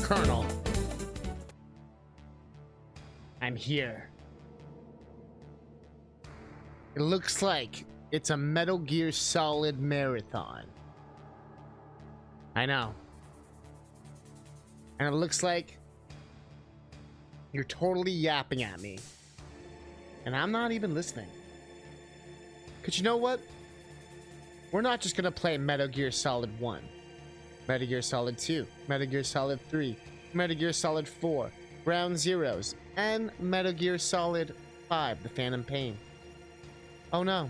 Colonel. I'm here. It looks like it's a Metal Gear Solid marathon. I know. And it looks like you're totally yapping at me. And I'm not even listening. Because you know what? We're not just going to play Metal Gear Solid 1. Metal Gear Solid 2. Metal Gear Solid 3. Metal Gear Solid 4. Ground Zeroes. And Metal Gear Solid 5. The Phantom Pain. Oh no.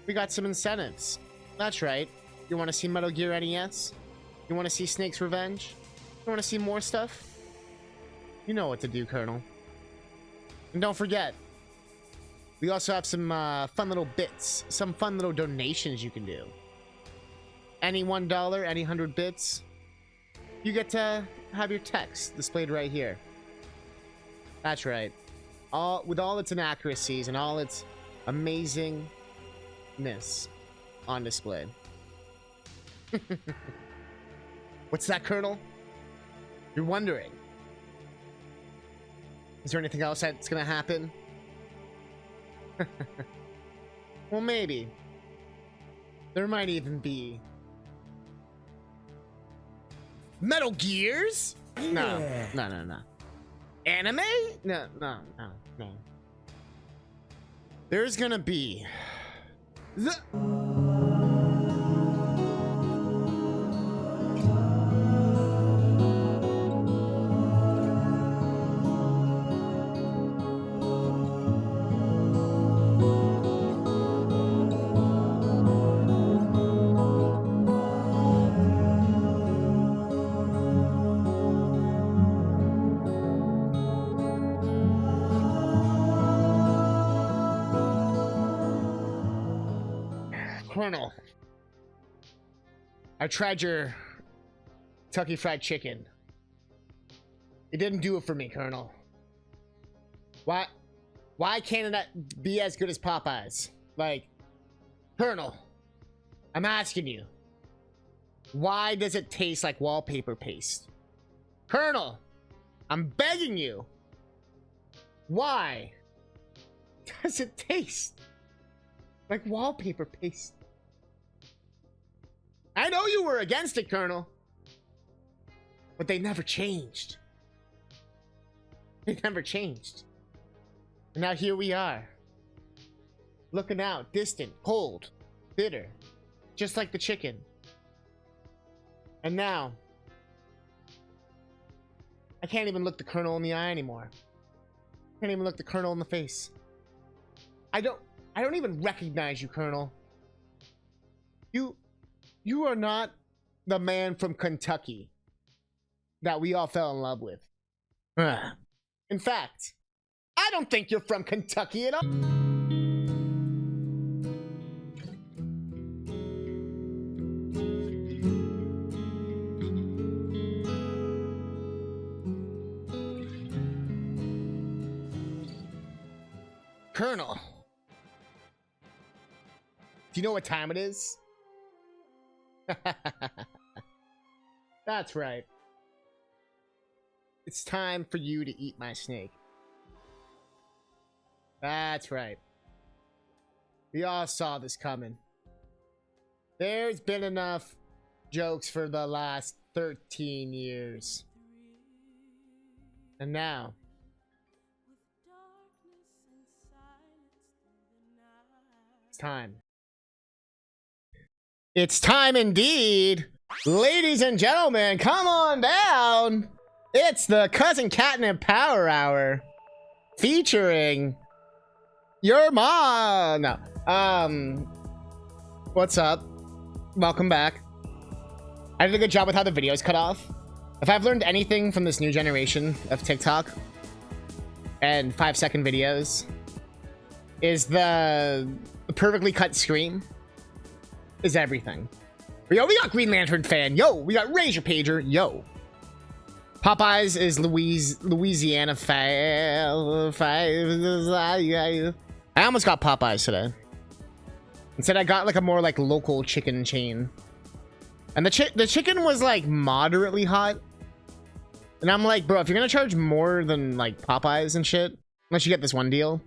We got some incentives. That's right. You want to see Metal Gear NES? You want to see Snake's Revenge? You want to see more stuff? You know what to do, Colonel. And don't forget, we also have some fun little bits. Some fun little donations you can do. Any $1, any 100 bits, you get to have your text displayed right here. That's right. With all its inaccuracies and all its amazingness on display. What's that, Colonel? You're wondering. Is there anything else that's gonna happen? Well, maybe. There might even be Metal Gears? Yeah. No. Anime? No. There's gonna be the Colonel, I tried your Kentucky Fried Chicken. It didn't do it for me, Colonel. Why can't it be as good as Popeyes? Like, Colonel, I'm asking you. Why does it taste like wallpaper paste? Colonel, I'm begging you. Why does it taste like wallpaper paste? I know you were against it, Colonel. But they never changed. They never changed. And now here we are. Looking out, distant, cold, bitter. Just like the chicken. And now, I can't even look the Colonel in the eye anymore. I can't even look the Colonel in the face. I don't even recognize you, Colonel. You are not the man from Kentucky that we all fell in love with. In fact, I don't think you're from Kentucky at all. Colonel, do you know what time it is? That's right. It's time for you to eat my snake. That's right. We all saw this coming. There's been enough jokes for the last 13 years. And now, it's time. It's time indeed. Ladies and gentlemen, come on down. It's the CousinCatnip Power Hour. Featuring your mom. No. What's up? Welcome back. I did a good job with how the videos cut off. If I've learned anything from this new generation of TikTok and 5-second videos, is the perfectly cut screen is everything. Yo, we got Green Lantern fan. Yo, we got Razor Pager. Yo. Popeyes is Louisiana fan. I almost got Popeyes today. Instead, I got like a more like local chicken chain. And the chicken was like moderately hot. And I'm like, bro, if you're gonna charge more than like Popeyes and shit, unless you get this one deal,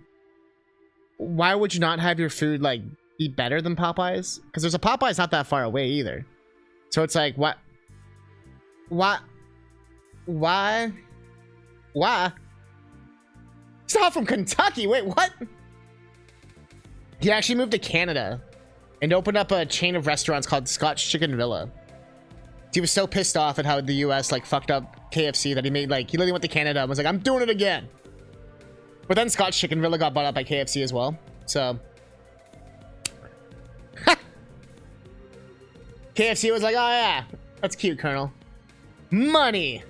why would you not have your food like be better than Popeyes? Because there's a Popeyes not that far away either. So it's like, what? Why? He's not from Kentucky. Wait, what? He actually moved to Canada and opened up a chain of restaurants called Scotch Chicken Villa. He was so pissed off at how the US like fucked up KFC that he literally went to Canada and was like, I'm doing it again. But then Scotch Chicken Villa got bought up by KFC as well. So KFC was like, oh yeah, that's cute, Colonel. Money.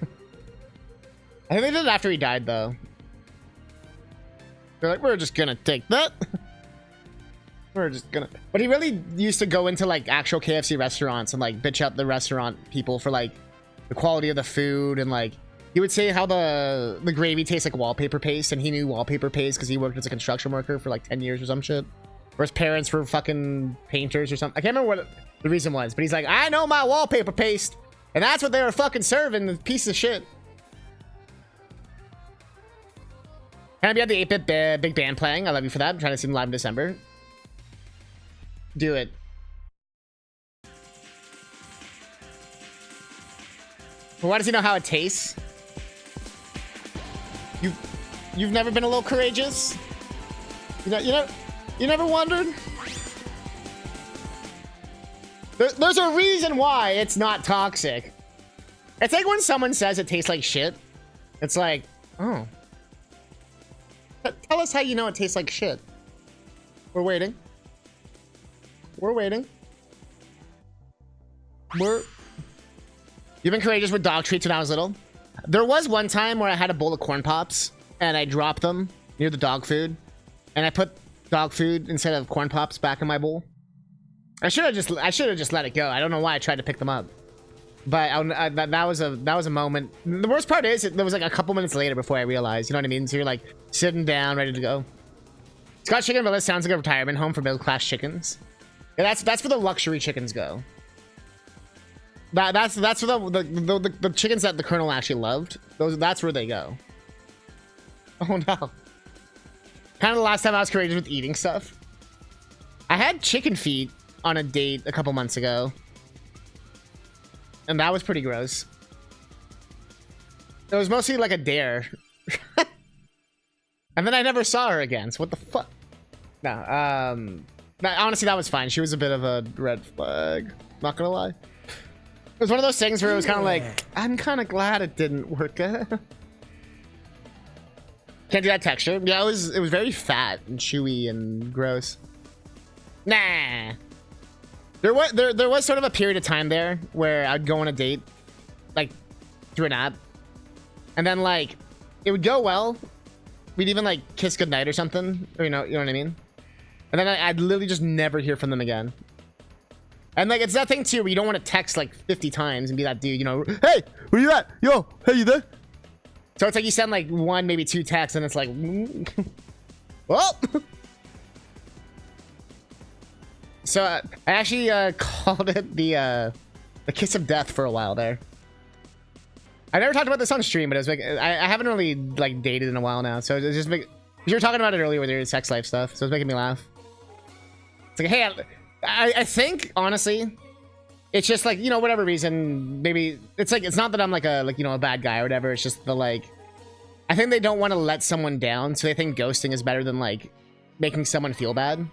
I think they did it after he died though. They're like, we're just gonna take that. We're just gonna. But he really used to go into like actual KFC restaurants and like bitch up the restaurant people for like the quality of the food, and like he would say how the gravy tastes like wallpaper paste, and he knew wallpaper paste because he worked as a construction worker for like 10 years or some shit. Or his parents were fucking painters or something. I can't remember what the reason was, but he's like, I know my wallpaper paste, and that's what they were fucking serving. The piece of shit. Can I be at the 8-bit big band playing? I love you for that. I'm trying to see them live in December. Do it. But why does he know how it tastes? You've never been a little courageous? You never wondered? There's a reason why it's not toxic. It's like when someone says it tastes like shit. It's like, oh. Tell us how you know it tastes like shit. We're waiting. We're waiting. You've been courageous with dog treats when I was little. There was one time where I had a bowl of corn pops and I dropped them near the dog food, and I put dog food instead of corn pops back in my bowl. I should have just let it go. I don't know why I tried to pick them up, but that was a moment. The worst part is there was like a couple minutes later before I realized. You know what I mean? So you're like sitting down, ready to go. Scotch Chicken Villa sounds like a retirement home for middle class chickens. Yeah, that's where the luxury chickens go. That's where the chickens that the Colonel actually loved. That's where they go. Oh no. Kind of the last time I was courageous with eating stuff. I had chicken feet on a date a couple months ago, and that was pretty gross. It was mostly like a dare. And then I never saw her again, so what the fuck? No, honestly, that was fine. She was a bit of a red flag, not gonna lie. It was one of those things where it was kind of like, I'm kind of glad it didn't work out. Can't do that texture. Yeah, it was very fat and chewy and gross. Nah. There was sort of a period of time there where I'd go on a date, like through an app, and then like it would go well. We'd even like kiss goodnight or something, or you know what I mean. And then I'd literally just never hear from them again. And like it's that thing too where you don't want to text like 50 times and be that dude, you know, hey, where you at? Yo, hey, you there? So it's like you send like 1, maybe 2 texts, and it's like, well. So I actually called it the kiss of death for a while there. I never talked about this on stream, but it was like I haven't really like dated in a while now, so it's just you were talking about it earlier with your sex life stuff, so it's making me laugh. It's like, hey, I think honestly, it's just like, you know, whatever reason, maybe it's like it's not that I'm like a a bad guy or whatever. It's just the like, I think they don't want to let someone down, so they think ghosting is better than like making someone feel bad.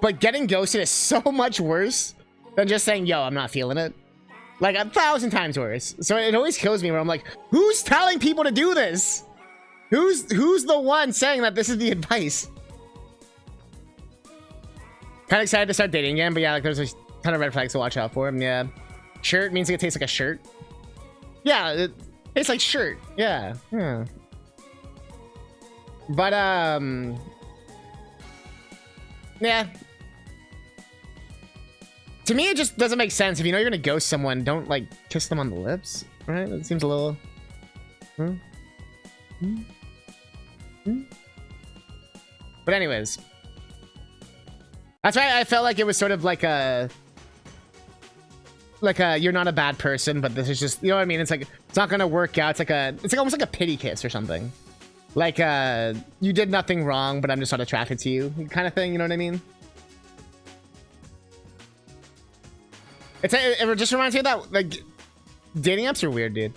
But getting ghosted is so much worse than just saying, yo, I'm not feeling it. Like 1,000 times worse. So it always kills me where I'm like, who's telling people to do this? Who's the one saying that this is the advice? Kind of excited to start dating again, but yeah, like there's a ton of red flags to watch out for. Yeah. Shirt means it tastes like a shirt. Yeah, it tastes like shirt. Yeah. Yeah. But yeah. To me, it just doesn't make sense. If you know you're gonna ghost someone, don't like kiss them on the lips, right? It seems a little. But anyways, that's why I felt like it was sort of like like a you're not a bad person, but this is just, you know what I mean? It's like it's not gonna work out. It's like almost like a pity kiss or something. Like you did nothing wrong, but I'm just not attracted to you, kind of thing. You know what I mean? It just reminds me of that, like, dating apps are weird, dude.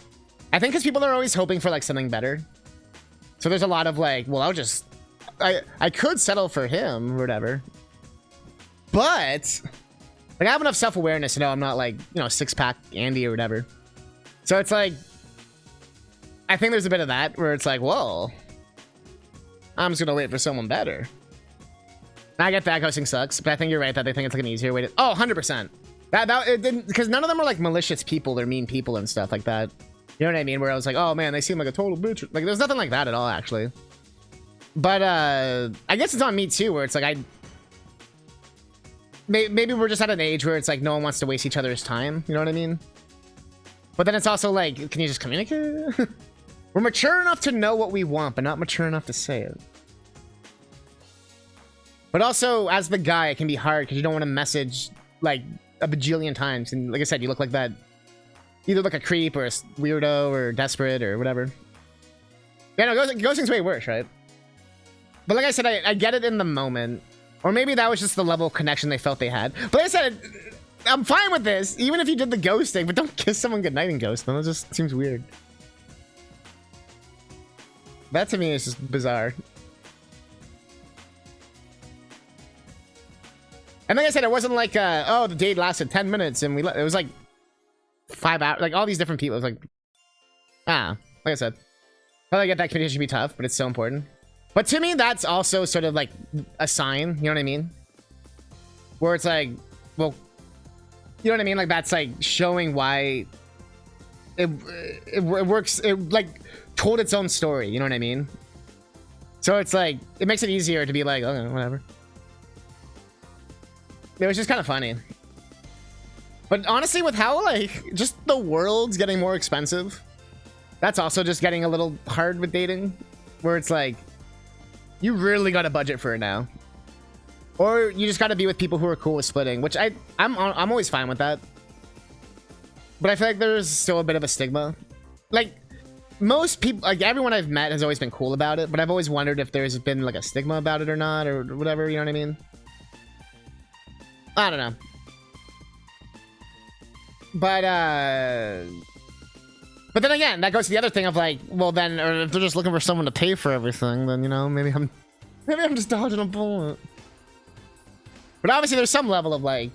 I think because people are always hoping for like something better. So there's a lot of like, well, I could settle for him or whatever. But like I have enough self-awareness to know I'm not like, you know, six-pack Andy or whatever. So it's like, I think there's a bit of that where it's like, whoa, I'm just gonna wait for someone better. I get that ghosting sucks, but I think you're right that they think it's like an easier way to. Oh, 100%. That it didn't, because none of them are like malicious people. They're mean people and stuff like that. You know what I mean? Where I was like, oh man, they seem like a total bitch. Like there's nothing like that at all, actually. But I guess it's on me too, where it's like maybe we're just at an age where it's like no one wants to waste each other's time. You know what I mean? But then it's also like, can you just communicate? We're mature enough to know what we want, but not mature enough to say it. But also, as the guy, it can be hard because you don't want to message like a bajillion times. And like I said, you look like that, either like a creep or a weirdo or desperate or whatever. Yeah, no, ghosting's way worse, right? But like I said, I get it in the moment. Or maybe that was just the level of connection they felt they had. But like I said, I'm fine with this, even if you did the ghosting, but don't kiss someone goodnight and ghost them. That just seems weird. That to me is just bizarre. And like I said, it wasn't like, oh, the date lasted 10 minutes and it was like 5 hours, like all these different people. It was like, like I said, probably get that communication can be tough, but it's so important. But to me, that's also sort of like a sign, you know what I mean? Where it's like, well, you know what I mean? Like that's like showing why it works. It like told its own story, you know what I mean? So it's like, it makes it easier to be like, okay, whatever. It was just kind of funny. But honestly, with how like just the world's getting more expensive, that's also just getting a little hard with dating, where it's like you really got to budget for it now, or you just got to be with people who are cool with splitting, which I'm always fine with that. But I feel like there's still a bit of a stigma. Like most people, like everyone I've met has always been cool about it, but I've always wondered if there's been like a stigma about it or not, or whatever, you know what I mean? I don't know. But then again, that goes to the other thing of like, well then, or if they're just looking for someone to pay for everything, then, you know, maybe I'm just dodging a bullet. But obviously there's some level of like,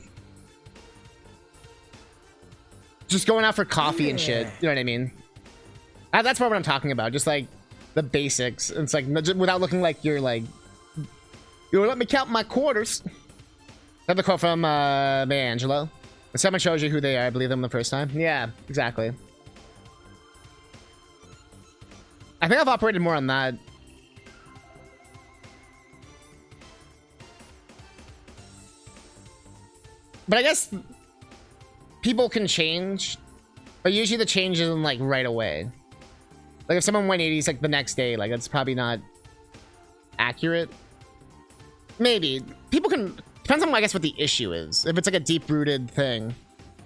just going out for coffee and shit, you know what I mean? That's more what I'm talking about, just like the basics. It's like, without looking like you're like, you let me count my quarters. Another quote from Maya Angelou. When someone shows you who they are, believe them the first time. Yeah, exactly. I think I've operated more on that. But I guess people can change, but usually the change isn't like right away. Like if someone 180s like the next day, like that's probably not accurate. Maybe. People can... Depends on, I guess, what the issue is. If it's like a deep-rooted thing,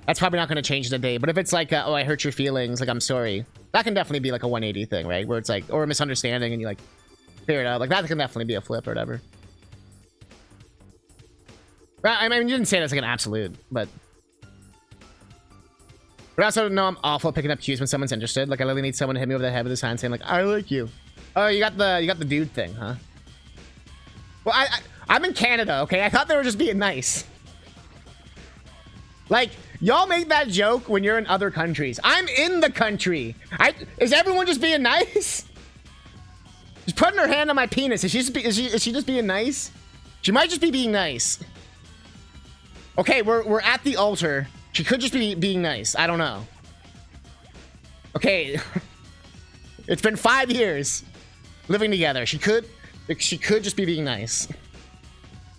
that's probably not going to change in a day. But if it's like, oh, I hurt your feelings, like, I'm sorry. That can definitely be like a 180 thing, right? Where it's like, or a misunderstanding and you like, figure it out. Like, that can definitely be a flip or whatever. I mean, you didn't say that's like an absolute, but... But I also know I'm awful at picking up cues when someone's interested. Like, I literally need someone to hit me over the head with his hand saying like, I like you. Oh, you got the dude thing, huh? Well, I'm in Canada, okay? I thought they were just being nice. Like, y'all make that joke when you're in other countries. I'm in the country. Is everyone just being nice? She's putting her hand on my penis. Is she just being nice? She might just be being nice. Okay, we're at the altar. She could just be being nice. I don't know. Okay. It's been 5 years living together. She could just be being nice.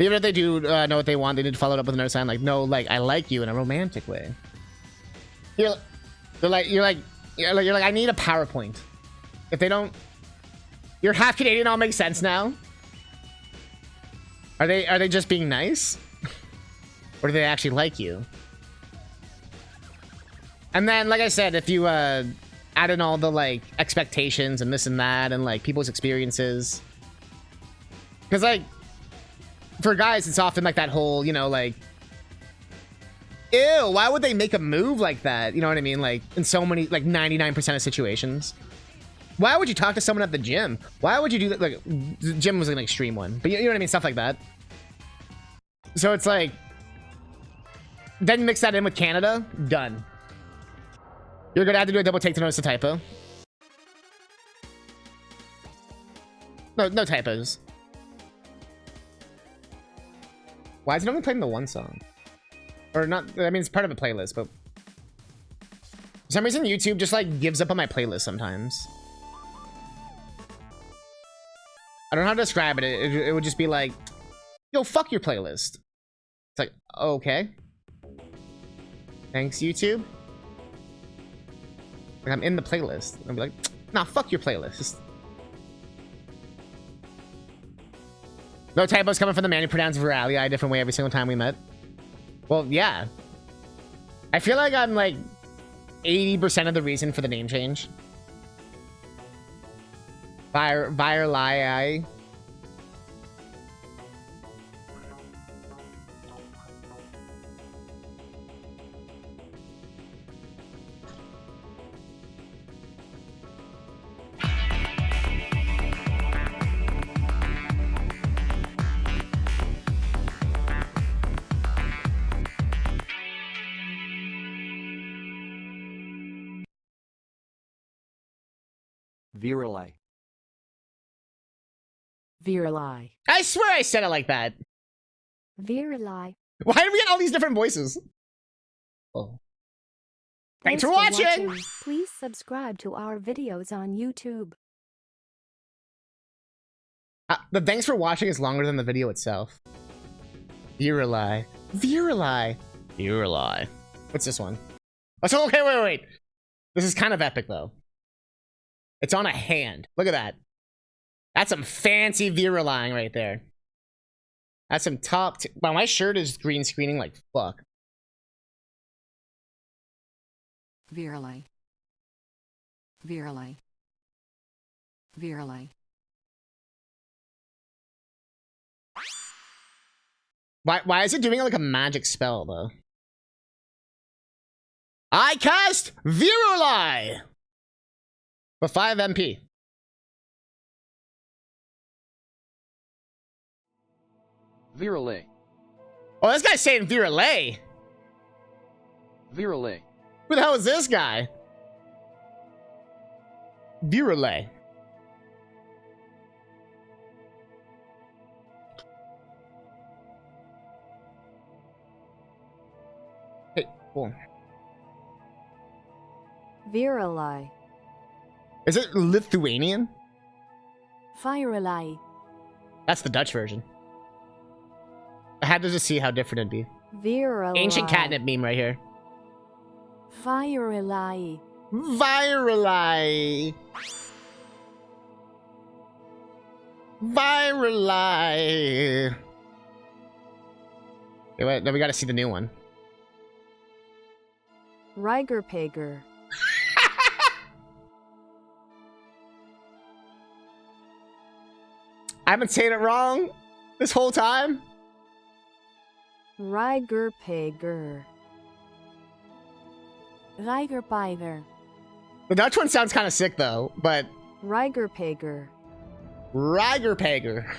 Even if they do know what they want, they need to follow it up with another sign like, no, like, I like you in a romantic way. You're like, I need a PowerPoint. If they don't, you're half Canadian, all makes sense now. Are they just being nice? Or do they actually like you? And then, like I said, if you add in all the like expectations and this and that and like people's experiences, because like for guys, it's often like that whole, you know, like, ew, why would they make a move like that? You know what I mean? Like in so many, like 99% of situations. Why would you talk to someone at the gym? Why would you do that? Like, the gym was like an extreme one, but you know what I mean? Stuff like that. So it's like, then mix that in with Canada, done. You're gonna have to do a double take to notice a typo. No typos. Why is it only playing the one song? Or not, I mean, it's part of a playlist, but for some reason YouTube just like gives up on my playlist sometimes. I don't know how to describe it. It would just be like, yo, fuck your playlist. It's like, okay. Thanks, YouTube. Like, I'm in the playlist. I'll be like, nah, fuck your playlist. No typos coming from the man who pronounced Viralia a different way every single time we met. Well, yeah. I feel like I'm like 80% of the reason for the name change. Viralii. Virali. Virali. I swear I said it like that. Virali. Why do we get all these different voices? Oh. Thanks for watching! Please subscribe to our videos on YouTube. The thanks for watching is longer than the video itself. Virali. Virali. Virali. What's this one? Oh, so, okay, wait. This is kind of epic, though. It's on a hand. Look at that. That's some fancy viraling right there. That's some top... Wow, my shirt is green screening like fuck. Virali. Virali. Virali. Why is it doing like a magic spell, though? I cast Virali! For 5 MP. Virali. Oh, this guy's saying Virale. Virali. Who the hell is this guy? Virale. Hey, cool. Virali. Is it Lithuanian? Virali. That's the Dutch version. I had to just see how different it'd be. Virali. Ancient catnip meme right here. Virali. Virali. Virali. Okay, wait, then we gotta see the new one. Rigerpager. I've been saying it wrong this whole time. Rigerpager. Rigerpager. The Dutch one sounds kind of sick though, but Rigerpager. Rigerpager.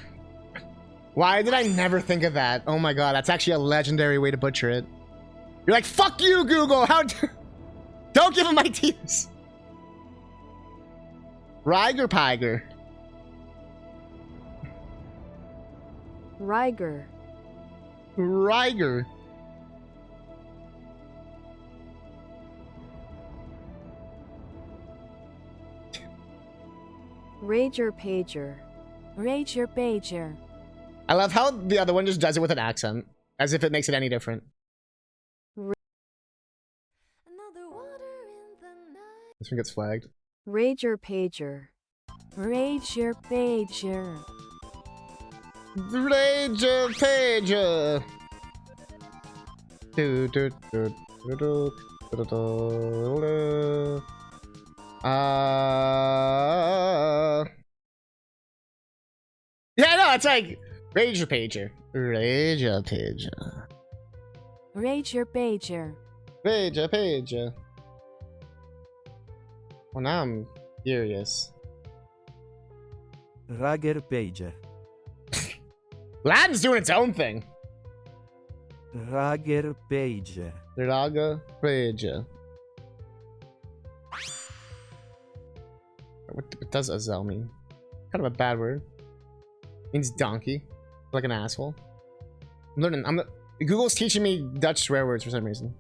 Why did I never think of that? Oh my god, that's actually a legendary way to butcher it. You're like, fuck you, Google. How? Don't give him ideas. Rigerpager. Riger. Riger. Rager pager. Rager pager. I love how the other one just does it with an accent, as if it makes it any different. This one gets flagged. Rager pager. Rager pager. Rager pager. Do, do, do, do, do. Yeah, no, it's like Rager Pager. Rager Pager. Rager Pager. Pager Pager. Well, now I'm curious. Rager Pager. Latin's doing its own thing. Rager Pager. Rager Pager. What does Azel mean? Kind of a bad word. Means donkey. Like an asshole. I'm learning. Google's teaching me Dutch swear words for some reason.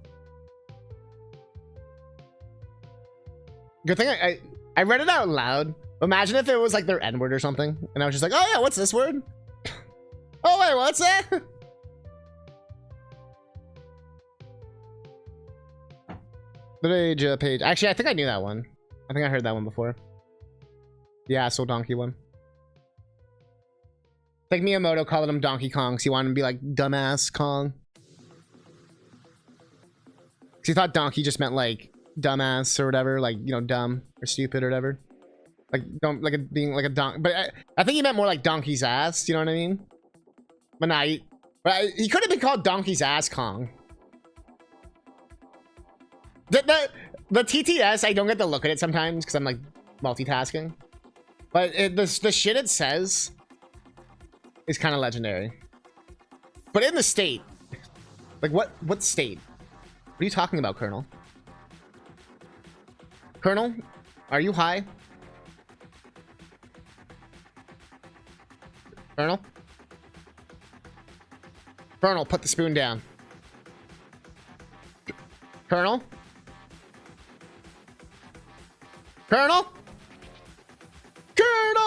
Good thing I read it out loud. Imagine if it was like their N-word or something. And I was just like, oh yeah, what's this word? Oh wait, what's that? The page. Actually, I think I knew that one. I think I heard that one before. The asshole donkey one. Like Miyamoto calling him Donkey Kong, so he wanted him to be like dumbass Kong. Cause he thought donkey just meant like dumbass or whatever, like, you know, dumb or stupid or whatever. Like don't like being like a donkey, but I think he meant more like donkey's ass. You know what I mean? But nah, he could have been called Donkey's Ass Kong. The TTS, I don't get to look at it sometimes because I'm like multitasking. But the shit it says is kind of legendary. But in the state, like what state? What are you talking about, Colonel? Colonel, are you high? Colonel? Colonel, put the spoon down. Colonel? Colonel? Colonel?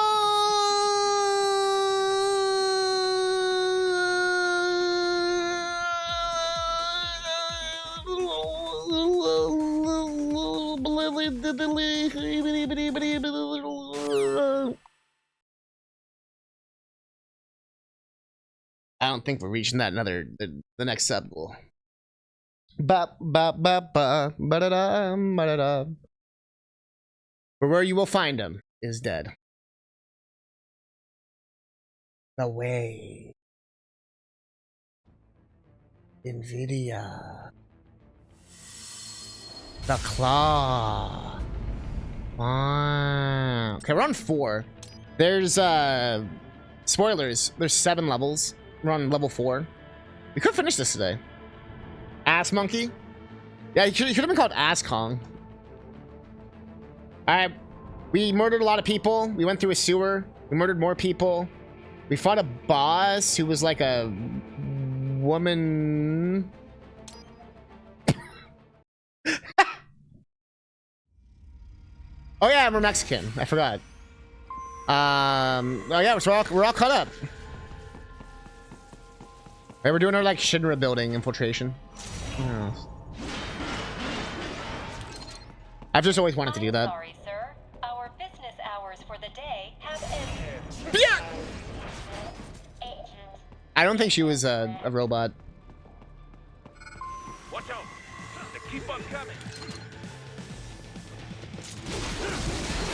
I don't think we're reaching that the next sub goal. But where you will find him is dead. The way. Nvidia. The claw. Wow. Okay, we're on 4. There's spoilers. There's 7 levels. We're on level 4. We could finish this today. Ass monkey? Yeah, he could have been called Ass Kong. Alright. We murdered a lot of people. We went through a sewer. We murdered more people. We fought a boss who was like a woman. Oh yeah, we're Mexican. I forgot. Oh yeah, we're all caught up. Right, we're doing our like Shinra building infiltration. Oh. I've just always wanted to do that. Sorry, sir. Our business hours for the day have ended. Yeah. I don't think she was a robot. Watch out! They keep on coming.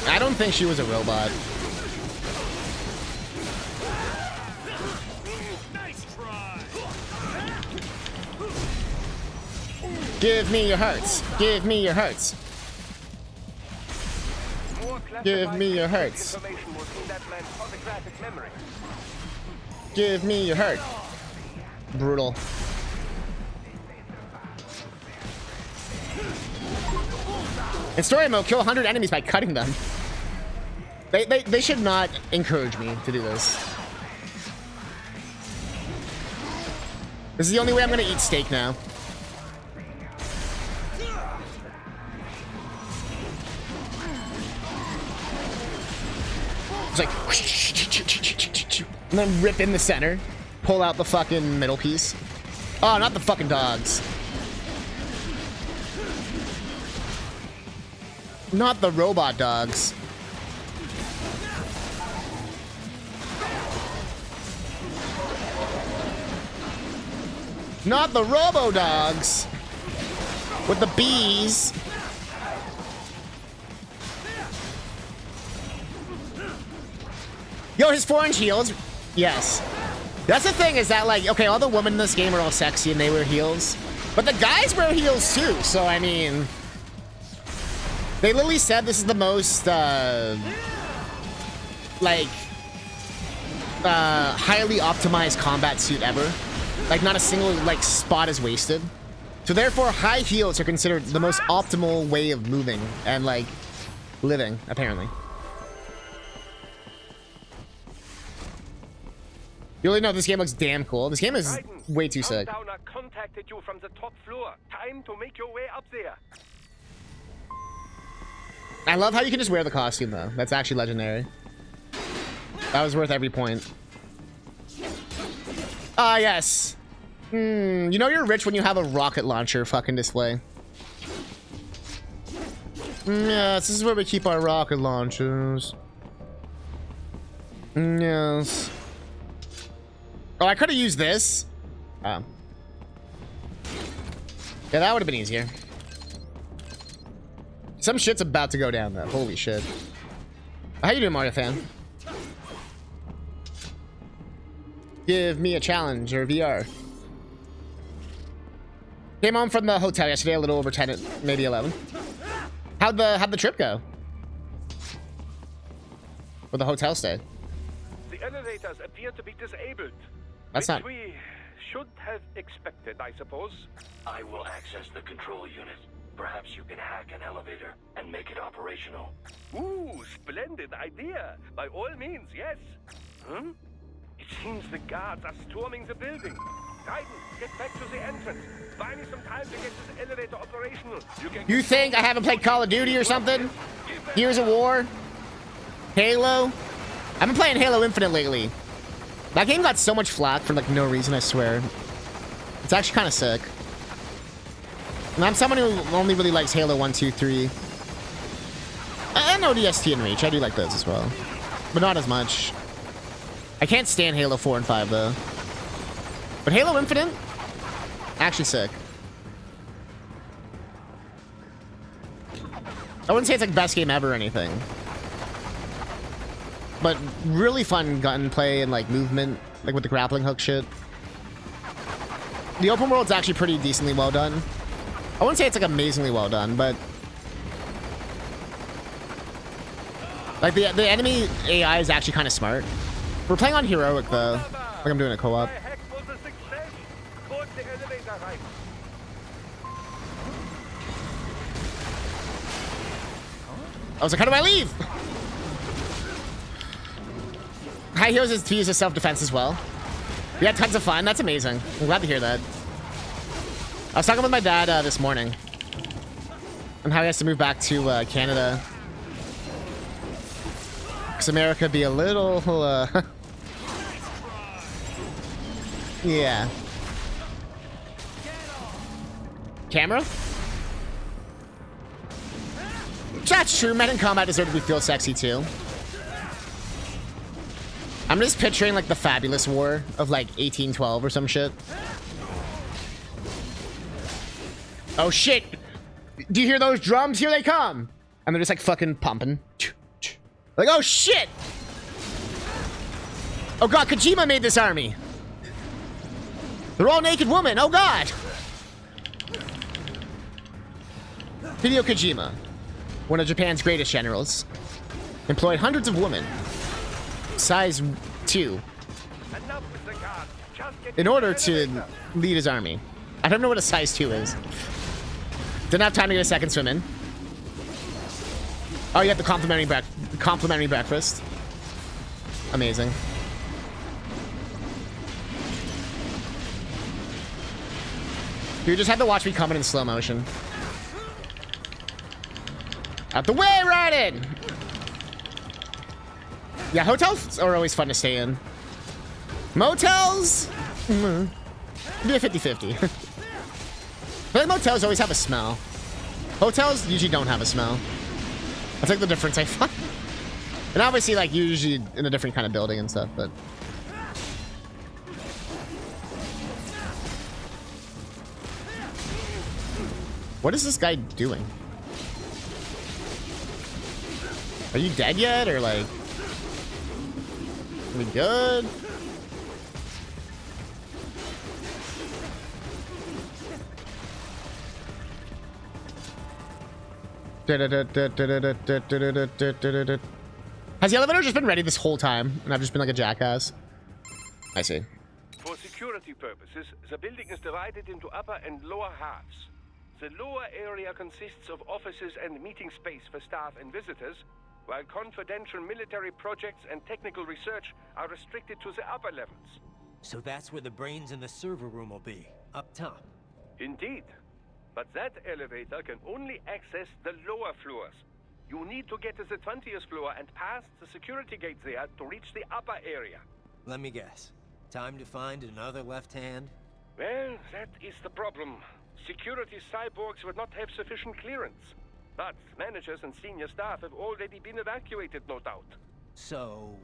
I don't think she was a robot. Nice try. Give me your hearts. Give me your hearts. Give me your hearts. Information will see that man's photographic memory. Give me your heart. Brutal. In story mode, kill 100 enemies by cutting them. They should not encourage me to do this. This is the only way I'm gonna eat steak now. It's like, and then rip in the center, pull out the fucking middle piece. Oh, not the fucking dogs. Not the robot dogs. Not the robo dogs. with the bees. Yo, his 4-inch heels. Yes. That's the thing is that, like, okay, all the women in this game are all sexy and they wear heels. But the guys wear heels too. So, I mean, they literally said this is the most, highly optimized combat suit ever. Like, not a single, like, spot is wasted. So, therefore, high heels are considered the most optimal way of moving and, like, living, apparently. You really know this game looks damn cool. This game is way too sick. Sundowner contacted you from the top floor. Time to make your way up there. I love how you can just wear the costume, though. That's actually legendary. That was worth every point. Ah, yes. You know you're rich when you have a rocket launcher fucking display. Yes, this is where we keep our rocket launchers. Yes. Oh, I could have used this. Yeah, that would have been easier. Some shit's about to go down, though. Holy shit. How you doing, Mario fan? Give me a challenge or VR. Came home from the hotel yesterday, a little over 10, maybe 11. How'd the trip go? Or the hotel stay? The elevators appear to be disabled. That's which not... we should have expected, I suppose. I will access the control unit. Perhaps you can hack an elevator and make it operational. Ooh, splendid idea. By all means, yes. Hmm? It seems the guards are storming the building. Titan, get back to the entrance. Buy me some time to get this elevator operational. You think I haven't played Call of Duty or something? Gears of War? Halo? I've been playing Halo Infinite lately. That game got so much flack for like no reason, I swear. It's actually kind of sick. And I'm someone who only really likes Halo 1, 2, 3. And ODST and Reach. I do like those as well. But not as much. I can't stand Halo 4 and 5 though. But Halo Infinite? Actually sick. I wouldn't say it's like best game ever or anything. But really fun gunplay and like movement, like with the grappling hook shit. The open world's actually pretty decently well done. I wouldn't say it's like amazingly well done, but like the enemy AI is actually kind of smart. We're playing on heroic though. Like I'm doing a co-op. I was like, how do I leave? High heels is to use as self-defense as well. We had tons of fun. That's amazing. I'm glad to hear that. I was talking with my dad this morning on how he has to move back to Canada. Because America be a little... yeah. Camera? That's true. Men in combat deserve to be feel sexy too. I'm just picturing like the Fabulous War of like 1812 or some shit. Oh shit! Do you hear those drums? Here they come! And they're just like fucking pumping. Like, oh shit! Oh god, Kojima made this army! They're all naked women, oh god! Hideo Kojima, one of Japan's greatest generals, employed hundreds of women, size 2, in order to lead his army. I don't know what a size 2 is. Didn't have time to get a second swim in. Oh, you have the complimentary breakfast. Amazing. You just had to watch me coming in slow motion. Out the way, Raiden! Yeah, hotels are always fun to stay in. Motels? Be a 50-50. I feel like motels always have a smell. Hotels usually don't have a smell. That's like the difference I find. And obviously, like, usually in a different kind of building and stuff, but... What is this guy doing? Are you dead yet, or like? Are we good? Has the elevator just been ready this whole time, and I've just been like a jackass? I see. For security purposes, the building is divided into upper and lower halves. The lower area consists of offices and meeting space for staff and visitors, while confidential military projects and technical research are restricted to the upper levels. So that's where the brains in the server room will be, up top. Indeed. But that elevator can only access the lower floors. You need to get to the 20th floor and pass the security gate there to reach the upper area. Let me guess. Time to find another left hand? Well, that is the problem. Security cyborgs would not have sufficient clearance. But managers and senior staff have already been evacuated, no doubt. So...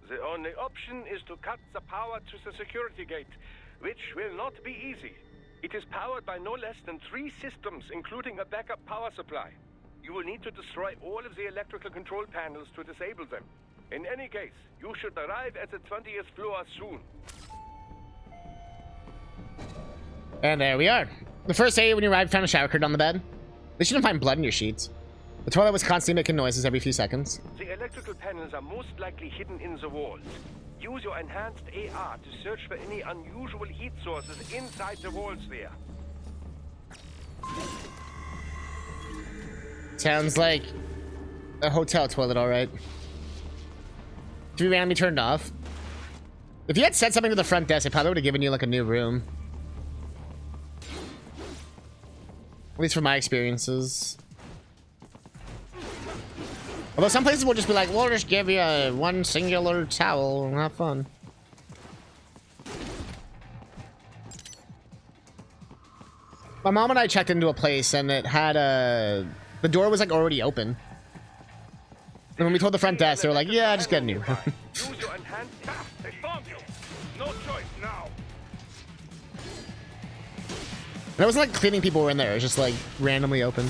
The only option is to cut the power to the security gate, which will not be easy. It is powered by no less than 3 systems, including a backup power supply. You will need to destroy all of the electrical control panels to disable them. In any case, you should arrive at the 20th floor soon. And there we are. The first day when you arrived, found a shower curtain on the bed. They shouldn't find blood in your sheets. The toilet was constantly making noises every few seconds. The electrical panels are most likely hidden in the walls. Use your enhanced AR to search for any unusual heat sources inside the walls there. Sounds like a hotel toilet, alright. To be randomly turned off. If you had said something to the front desk, I probably would have given you like a new room. At least from my experiences. Although some places will just be like, we'll just give you a one singular towel and have fun. My mom and I checked into a place and it had a... The door was like already open. And when we told the front desk, they were like, yeah, just get a new. Use your enhanced... Ah, they found you! No choice now! And it wasn't like cleaning people were in there, it was just like randomly open.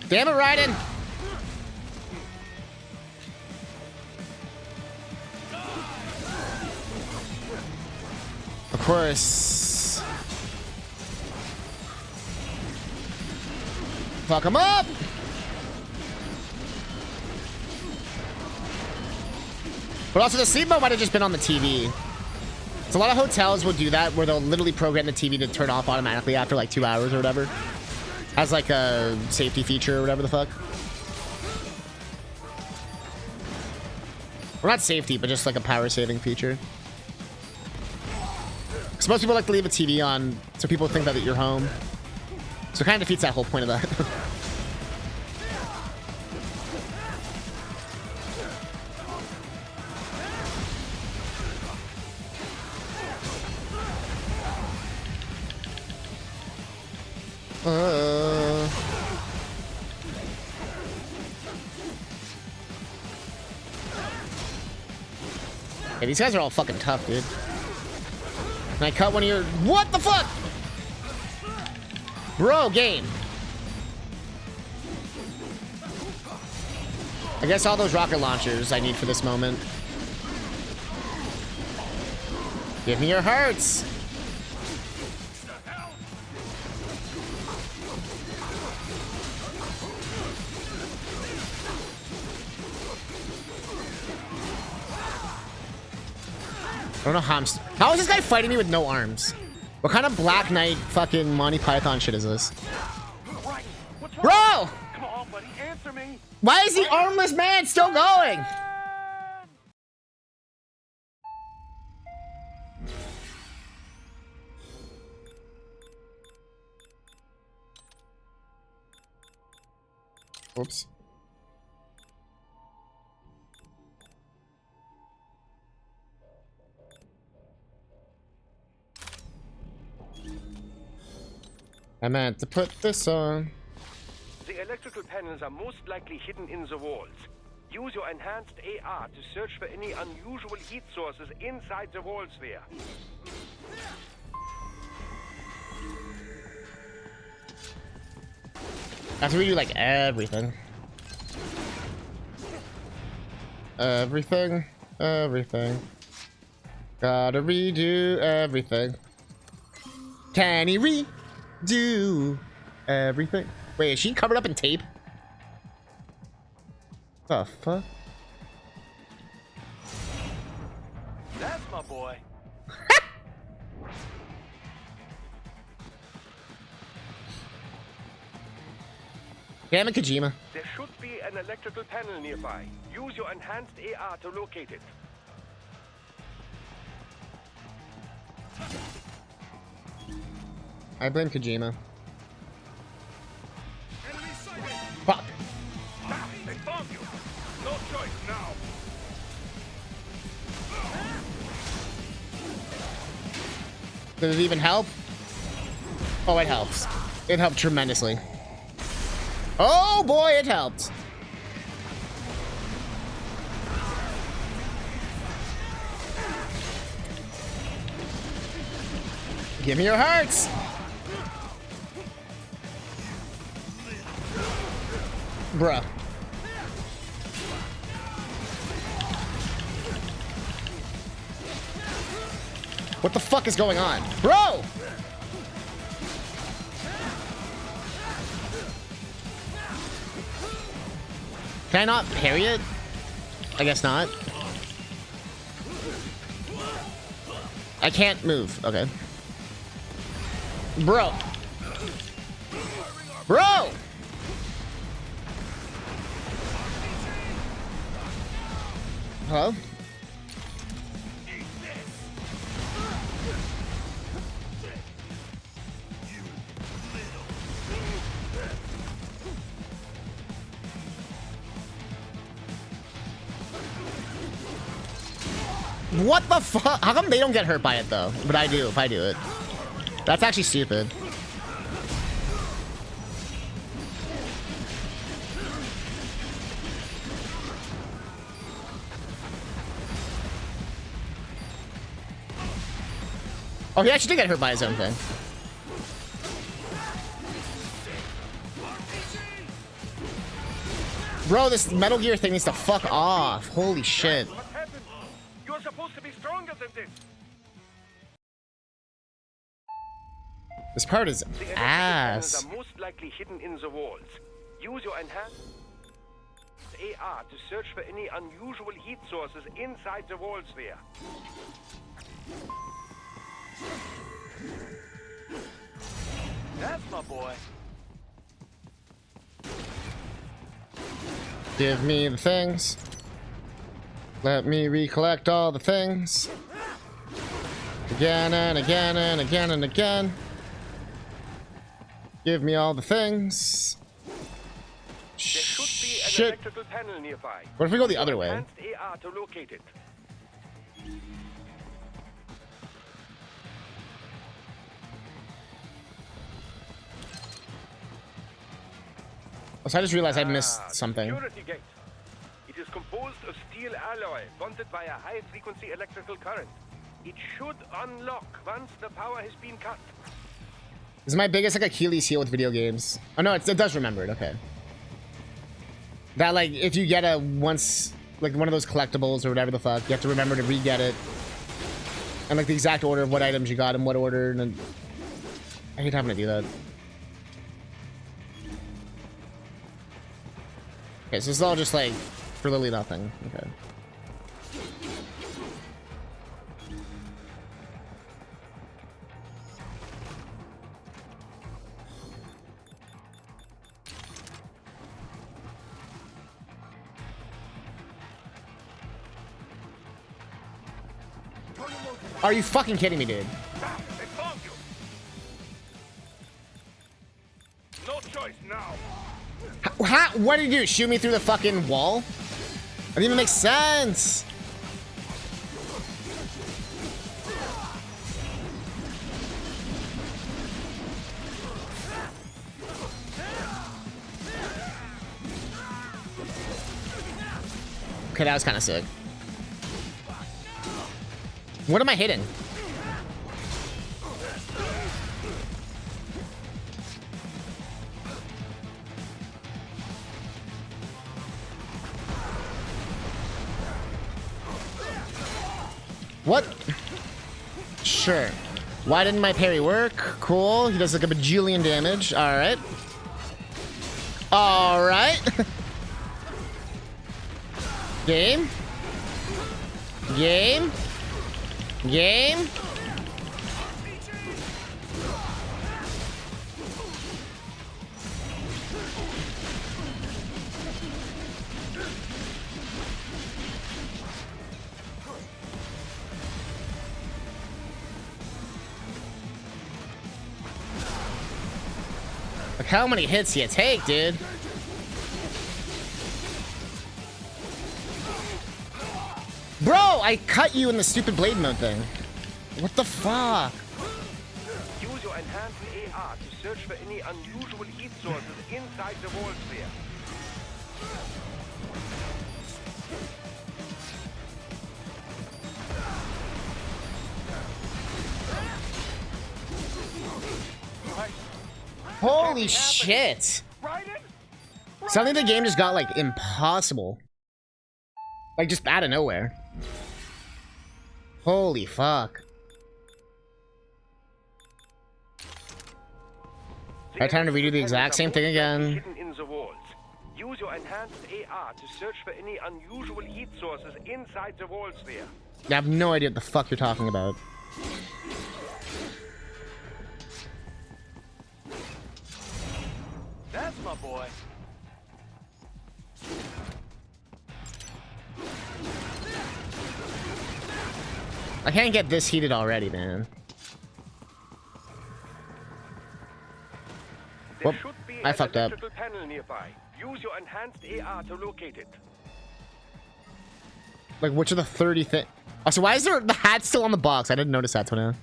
Damn it, Raiden! Of course. Fuck him up! But also the sleep mode might have just been on the TV. So a lot of hotels will do that where they'll literally program the TV to turn off automatically after like 2 hours or whatever. As like a safety feature or whatever the fuck. Or not safety, but just like a power saving feature. Because most people like to leave a TV on so people think that you're home. So it kind of defeats that whole point of that. Yeah, these guys are all fucking tough, dude. Can I cut one of your... What the fuck? Bro, game. I guess all those rocket launchers I need for this moment. Give me your hearts. I don't know how how is this guy fighting me with no arms? What kind of Black Knight fucking Monty Python shit is this? Bro! Come on, buddy, answer me! Why is the armless man still going? Oops. I meant to put this on. The electrical panels are most likely hidden in the walls. Use your enhanced AR to search for any unusual heat sources inside the walls there. After we do like everything. Everything. Gotta redo everything. Can he redo everything? Wait, is she covered up in tape? The fuck? That's my boy. Damn it, Kojima. There should be an electrical panel nearby. Use your enhanced AR to locate it. I blame Kojima. Fuck. Ah, they found you. No choice now. Did it even help? Oh, it helps. It helped tremendously. Oh boy, it helped. Give me your hearts. Bruh. What the fuck is going on? Bro! Can I not parry it? I guess not. I can't move. Okay. Bro. Bro! Hello? What the fuck? How come they don't get hurt by it though? But I do if I do it. That's actually stupid. Oh, he actually did get hurt by his own thing. Bro, this Metal Gear thing needs to fuck off. Holy shit. What happened? You're supposed to be stronger than this. This part is The electrical ass. panels are most likely hidden in the walls. Use your enhanced AR to search for any unusual heat sources inside the walls there. That's my boy. Give me the things. Let me recollect all the things. Again and again and again and again. Give me all the things. There should be an Shit. electrical panel nearby. What if we go the other way? Enhanced AR to locate it. So I just realized I missed something. Security gate. It is composed of steel alloy bonded by a high-frequency electrical current. It should unlock once the power has been cut. This is my biggest like Achilles heel with video games. Oh no, it does remember it. Okay. That like if you get a once like one of those collectibles or whatever the fuck, you have to remember to re-get it. And like the exact order of what items you got in what order, and then I hate having to do that. Okay, so this is all just like for literally nothing. Okay. Are you fucking kidding me, dude? Ah, they found you. No choice now. What did you do? Shoot me through the fucking wall? That didn't even make sense. Okay, that was kind of sick. What am I hitting? What? Sure. Why didn't my parry work? Cool. He does like a bajillion damage. All right. All right. Game. Game. Game. Look how many hits you take, dude. Bro, I cut you in the stupid blade mode thing. What the fuck? Use your enhanced AR to search for any unusual heat sources inside the wall sphere. Holy shit. Suddenly the game just got like impossible. Like just out of nowhere. Holy fuck. Alright, time to redo the exact same thing again. Hidden in the walls. Use your enhanced AR to search for any unusual heat sources inside the wall sphere. I have no idea what the fuck you're talking about. That's my boy. I can't get this heated already, man. Whoop, I fucked up. Panel nearby. Use your enhanced AR to locate it. Like, which of the 30 things? Oh, so why is there the hat still on the box? I didn't notice that till now.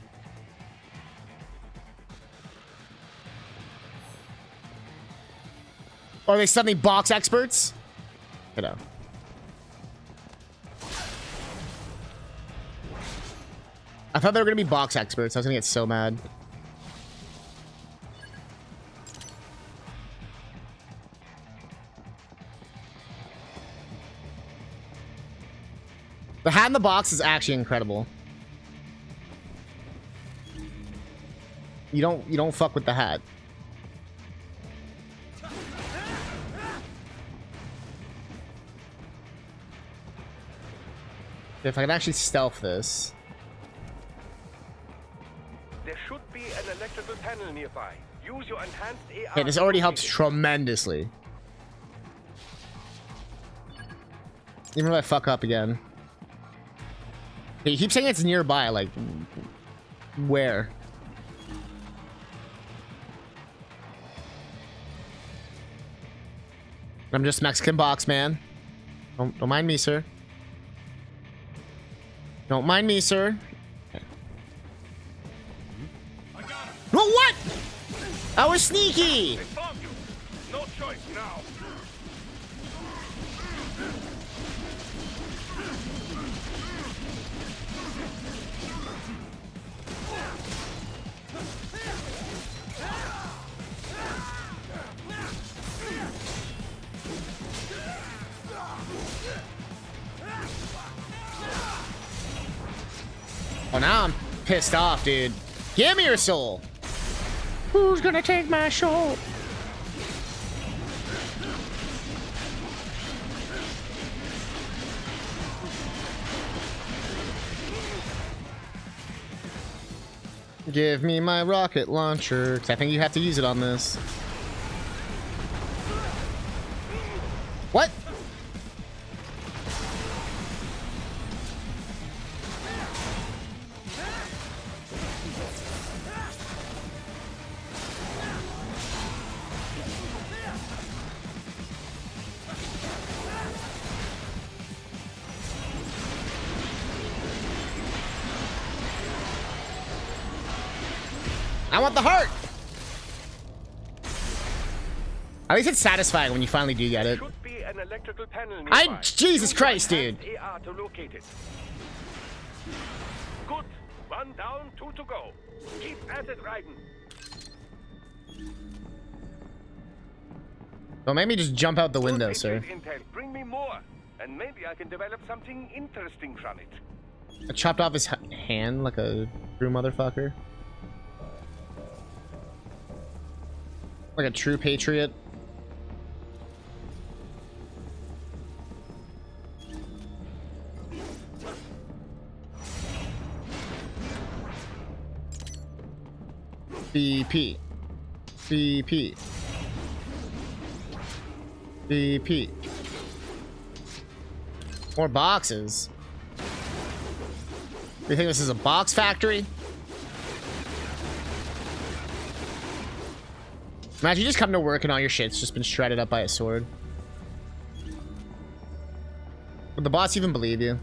Are they suddenly box experts? You know. I thought they were gonna be box experts. I was gonna get so mad. The hat in the box is actually incredible. You don't fuck with the hat. If I can actually stealth this. There should be an electrical panel nearby. Use your enhanced AR. Okay, this already helps tremendously. Even if I fuck up again. Okay, you keep saying it's nearby, like where? I'm just Mexican box man. Don't mind me, sir. Don't mind me, sir. Oh, what? I was sneaky. They found you. No choice now. Oh, now I'm pissed off, dude. Give me your soul. Who's gonna take my soul? Give me my rocket launcher, because I think you have to use it on this. What? I want the heart! At least it's satisfying when you finally do get it. Should be an an electrical panel nearby. Jesus Use Christ, your dude. advanced AR to locate it. Good. 1 down, 2 to go. Keep at it, Raiden. Don't make me just jump out the window, Good sir. intel. Bring me more, and maybe I can develop something interesting from it. I chopped off his hand like a true motherfucker. Like a true patriot. BP. BP. BP. More boxes. You think this is a box factory? Imagine you just come to work and all your shit's just been shredded up by a sword. Would the boss even believe you?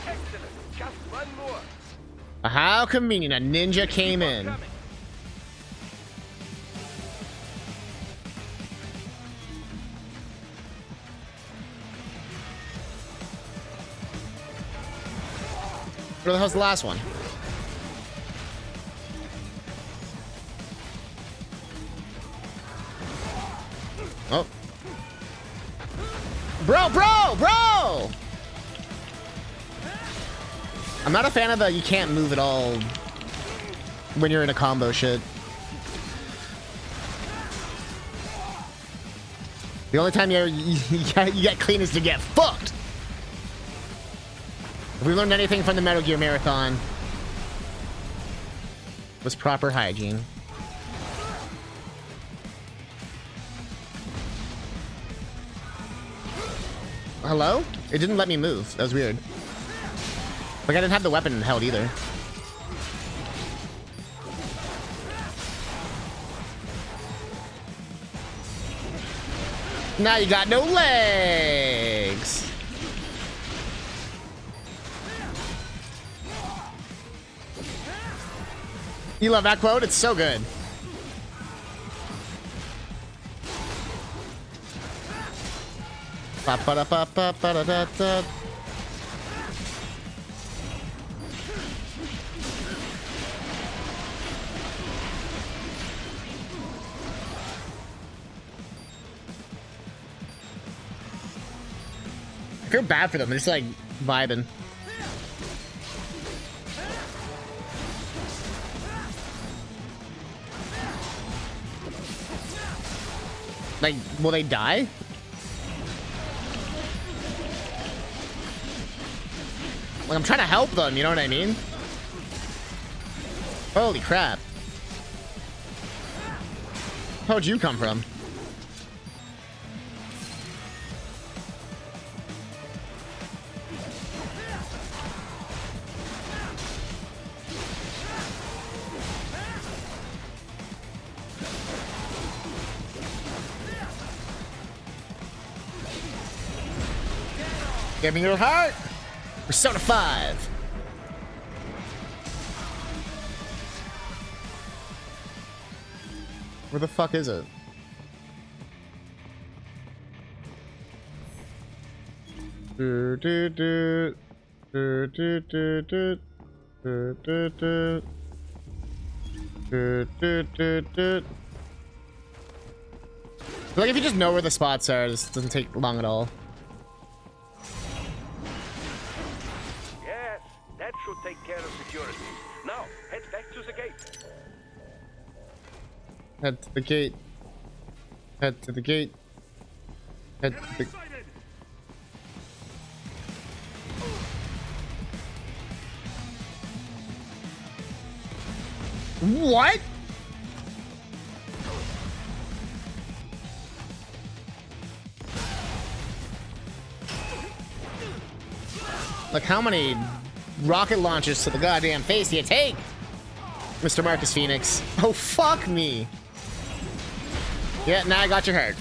Excellent. Just one more. How convenient, a ninja came in. Coming. Where the hell's the last one? Oh. Bro! I'm not a fan of the you can't move at all when you're in a combo shit. The only time you get clean is to get fucked. If we learned anything from the Metal Gear Marathon, it was proper hygiene. Hello? It didn't let me move. That was weird. Like, I didn't have the weapon held either. Now you got no legs. You love that quote? It's so good. Ba-ba-da-ba-ba-ba-da-da-da. I feel bad for them. They're just like vibing. Like, will they die? Like, I'm trying to help them, you know what I mean? Holy crap. Where'd you come from? Give me your heart! Persona 5! Where the fuck is it? Do, do, do. Do, do, do, do. Do, do, do. Do, do, do, do. Like, if you just know where the spots are, this doesn't take long at all. Yes, that should take care of security. Now, head back to the gate. Head to the gate. Head to the gate. Head to the... What? Like, how many rocket launches to the goddamn face do you take, Mr. Marcus Phoenix? Oh, fuck me. Yeah, now I got your heart.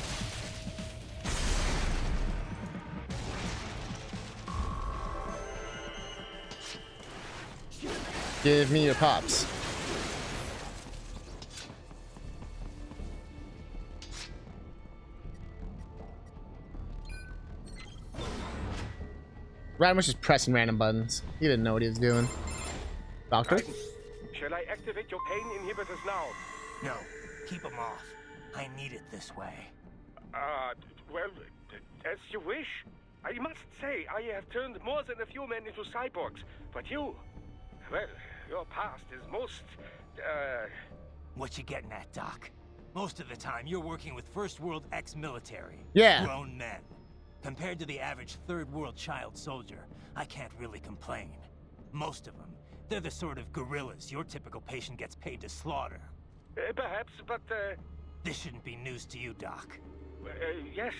Give me your pops. Ryan was just pressing random buttons. He didn't know what he was doing. Doctor? Raiden, shall I activate your pain inhibitors now? No, keep them off. I need it this way. Well, as you wish. I must say, I have turned more than a few men into cyborgs. But you, well, your past is most, What you getting at, Doc? Most of the time, you're working with first world ex-military. Yeah. Grown men. Compared to the average third world child soldier, I can't really complain. Most of them, they're the sort of gorillas your typical patient gets paid to slaughter. perhaps, but, This shouldn't be news to you, Doc. yes,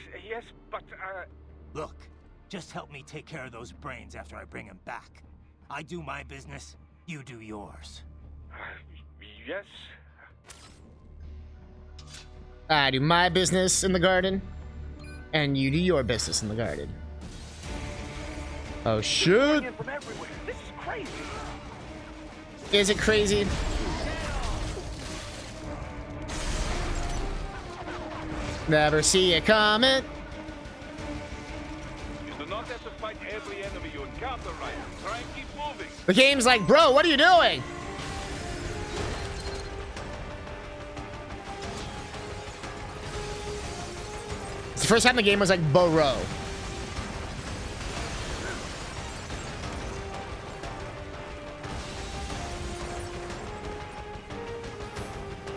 but, Look, just help me take care of those brains after I bring them back. I do my business, you do yours. yes. I do my business in the garden, and you do your business in the garden. Oh, shit. In from everywhere. This is crazy. Is it crazy? Never see it coming. You do not have to fight every enemy you encounter, Raiden. Try and keep moving. The game's like, bro, what are you doing? It's the first time the game was like, bro.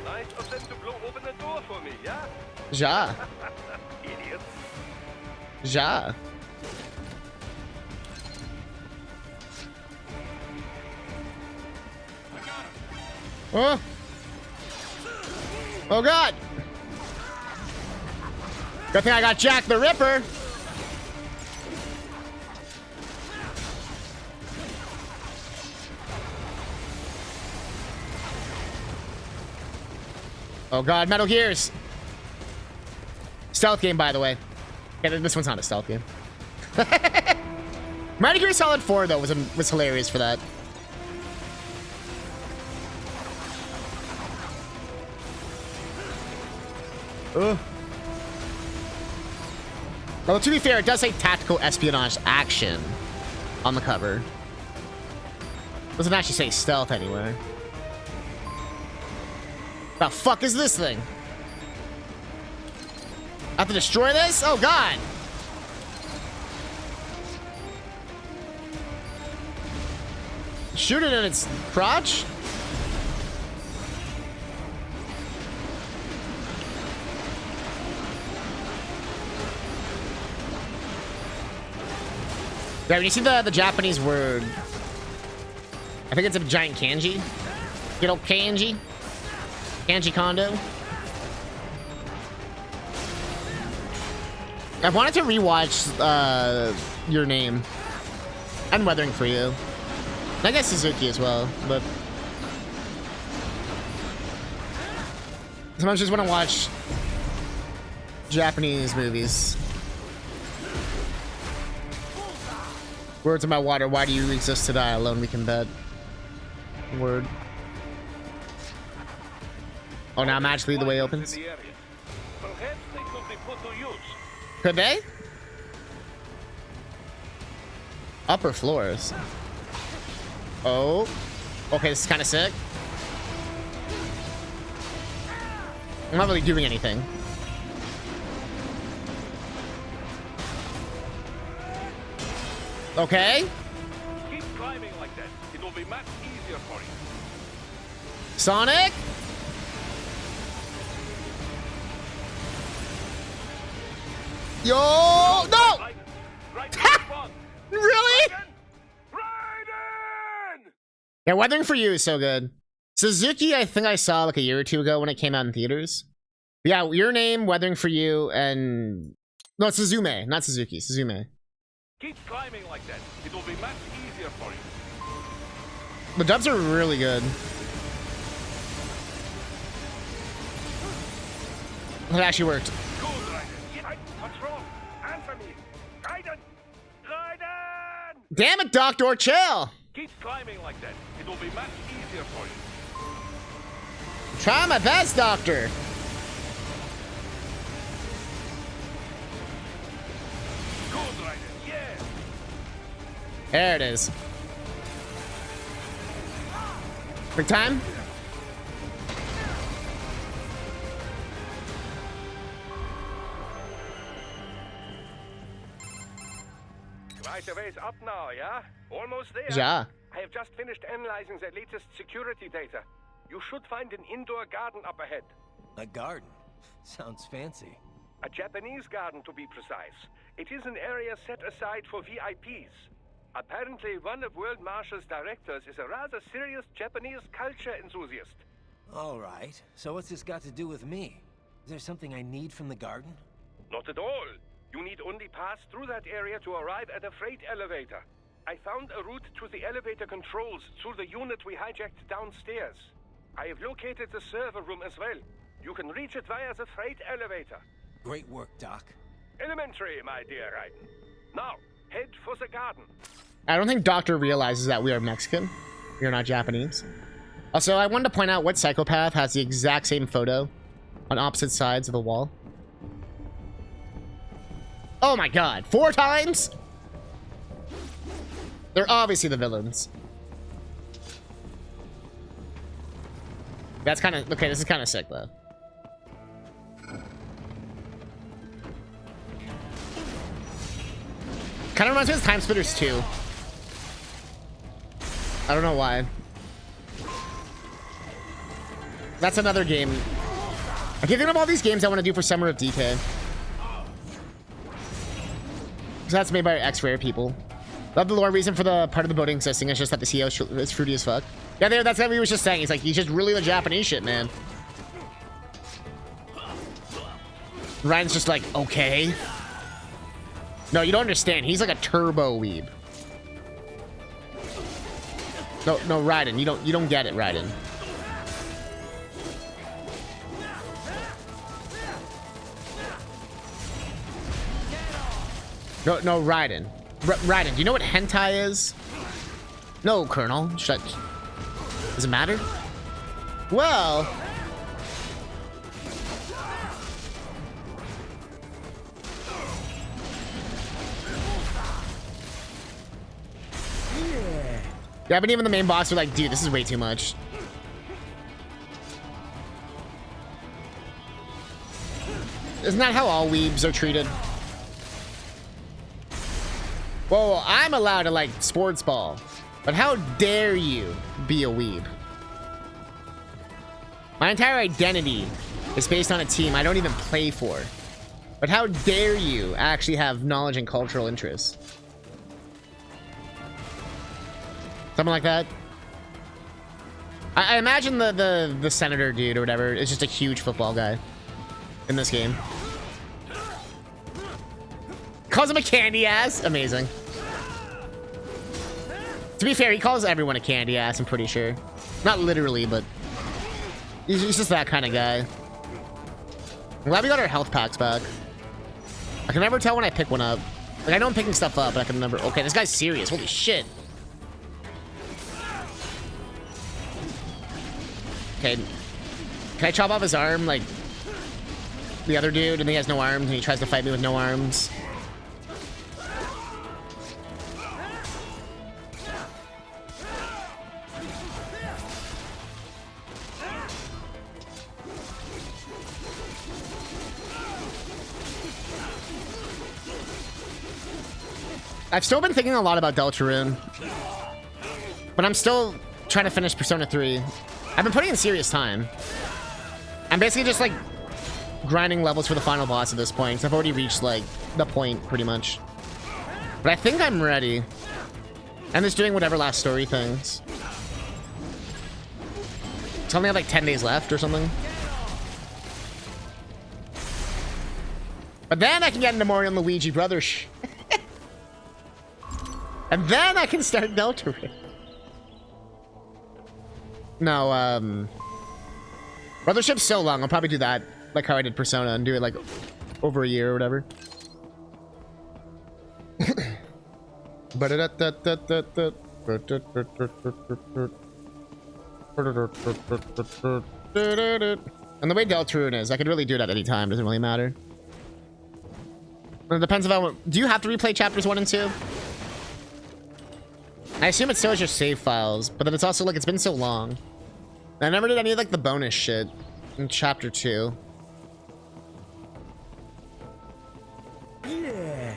Nice of them to blow open the door for me, yeah? Ja. Idiots. Ja. Oh. Oh god. Good thing I got Jack the Ripper. Oh god, Metal Gears. Stealth game, by the way. Yeah, this one's not a stealth game. Metal Gear Solid 4, though, was hilarious for that. Ugh. Well, to be fair, it does say tactical espionage action on the cover. Doesn't actually say stealth anywhere. The fuck is this thing? I have to destroy this? Oh god! Shoot it in its crotch? Yeah, when you see the Japanese word, I think it's a giant kanji. Good old kanji. Kanji Kondo. I've wanted to rewatch Your Name and Weathering for You. And I guess Suzuki as well, but sometimes I just want to watch Japanese movies. Words in my water, why do you exist to die alone? We can bet. Word. Oh, now magically the way opens. Perhaps they could be put to use. Could they? Upper floors. Oh. Okay, this is kind of sick. I'm not really doing anything. Okay. Keep climbing like that. It will be much easier for you. Sonic? Yo! No! Raiden! Raiden, Really? Raiden! Yeah, Weathering for You is so good. Suzuki, I think I saw like a year or two ago when it came out in theaters. But yeah, Your Name, Weathering for You, and... No, it's Suzume, not Suzuki. Suzume. Keep climbing like that. It will be much easier for you. The dubs are really good. It actually worked. Good, Raiden. Yeah, what's wrong? Answer me. Raiden! Raiden! Damn it, Doctor, chill! Keep climbing like that. It will be much easier for you. Try my best, Doctor. Good, Raiden. Yeah. There it is. Quick time. Quite a ways up now, yeah? Almost there. Yeah. I have just finished analyzing the latest security data. You should find an indoor garden up ahead. A garden? Sounds fancy. A Japanese garden, to be precise. It is an area set aside for VIPs. Apparently, one of World Marshal's directors is a rather serious Japanese culture enthusiast. All right. So what's this got to do with me? Is there something I need from the garden? Not at all. You need only pass through that area to arrive at a freight elevator. I found a route to the elevator controls through the unit we hijacked downstairs. I have located the server room as well. You can reach it via the freight elevator. Great work, Doc. Elementary, my dear Raiden. Now, head for the garden. I don't think Doctor realizes that we are Mexican. We are not Japanese. Also, I wanted to point out what psychopath has the exact same photo on opposite sides of the wall. Oh my god, 4 times? They're obviously the villains. That's kind of... Okay, this is kind of sick, though. Kind of reminds me of Time Splitters 2. I don't know why. That's another game. I keep thinking of all these games I want to do for Summer of DK. So that's made by X-Rare people. Love the lore reason for the part of the boat existing. It's just that the CEO is fruity as fuck. Yeah, that's what he was just saying. He's like, he's just really the Japanese shit, man. Ryan's just like, okay. No, you don't understand. He's like a turbo weeb. No, Raiden, you don't get it, Raiden. No, Raiden. Raiden, do you know what hentai is? No, Colonel. Shut. Does it matter? Well. Yeah, but even the main boss are like, dude, this is way too much. Isn't that how all weebs are treated? Whoa, I'm allowed to like sports ball, but how dare you be a weeb? My entire identity is based on a team I don't even play for. But how dare you actually have knowledge and cultural interests? Something like that. I imagine the senator dude or whatever is just a huge football guy in this game. Calls him a candy ass. Amazing. To be fair, he calls everyone a candy ass, I'm pretty sure. Not literally, but he's just that kind of guy. I'm glad we got our health packs back. I can never tell when I pick one up. Like, I know I'm picking stuff up, but I can never... Okay, this guy's serious. Holy shit. Okay. Can I chop off his arm like the other dude, and he has no arms, and he tries to fight me with no arms? I've still been thinking a lot about Deltarune, but I'm still trying to finish Persona 3. I've been putting in serious time. I'm basically just like grinding levels for the final boss at this point, 'cause I've already reached like the point pretty much. But I think I'm ready. I'm just doing whatever last story things. It's only have like 10 days left or something. But then I can get into Mario and Luigi Brothers. And then I can start Deltarune. No, Brothership's so long, I'll probably do that like how I did Persona and do it like over a year or whatever. And the way Deltarune is, I could really do it at any time, doesn't really matter. It depends if I want... Do you have to replay chapters 1 and 2? I assume it stores your save files, but then it's also like it's been so long. I never did any of like the bonus shit in chapter 2. Yeah.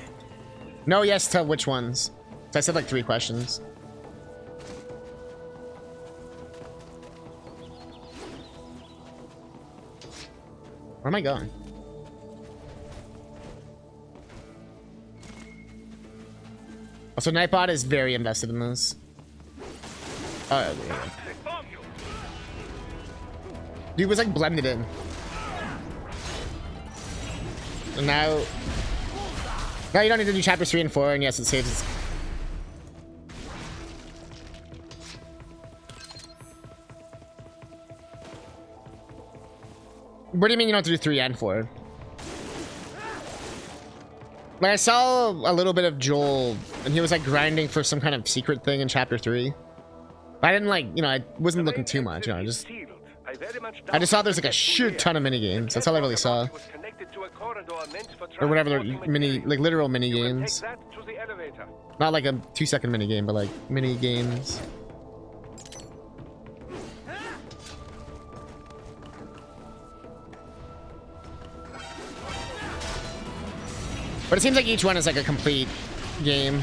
No, yes to which ones? So I said like 3 questions. Where am I going? Also, Nightbot is very invested in this. Oh, yeah. Dude was like blended in. And now you don't need to do chapters 3 and 4, and yes, it saves its... What do you mean you don't have to do 3 and 4? Like, I saw a little bit of Joel, and he was like grinding for some kind of secret thing in chapter 3. But I didn't like, you know, I wasn't looking too much, you know, I just saw there's like a shit ton of mini games. That's all I really saw. Or whatever, they're mini, like literal mini games. Not like a 2-second mini game, but like mini games. But it seems like each one is like a complete game.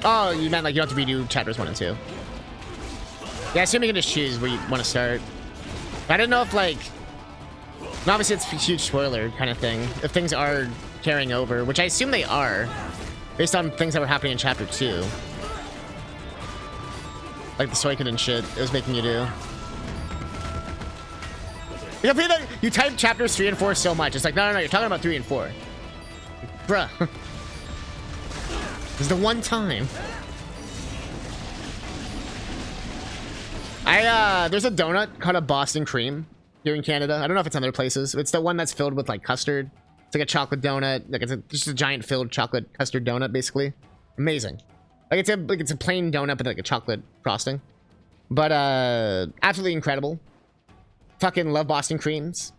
Oh, you meant like you don't have to redo chapters 1 and 2. Yeah, I assume you can just choose where you want to start. I didn't know if like... And obviously it's a huge spoiler kind of thing. If things are carrying over, which I assume they are. Based on things that were happening in chapter 2. Like the Soikin and shit it was making you do. You type chapters 3 and 4 so much. It's like, no, you're talking about 3 and 4. Bruh. This is the one time. There's a donut called a Boston Cream here in Canada. I don't know if it's other places. It's the one that's filled with like custard. It's like a chocolate donut. Like it's just a giant filled chocolate custard donut, basically. Amazing. Like it's a plain donut with like a chocolate frosting. But absolutely incredible. Fucking love Boston Creams.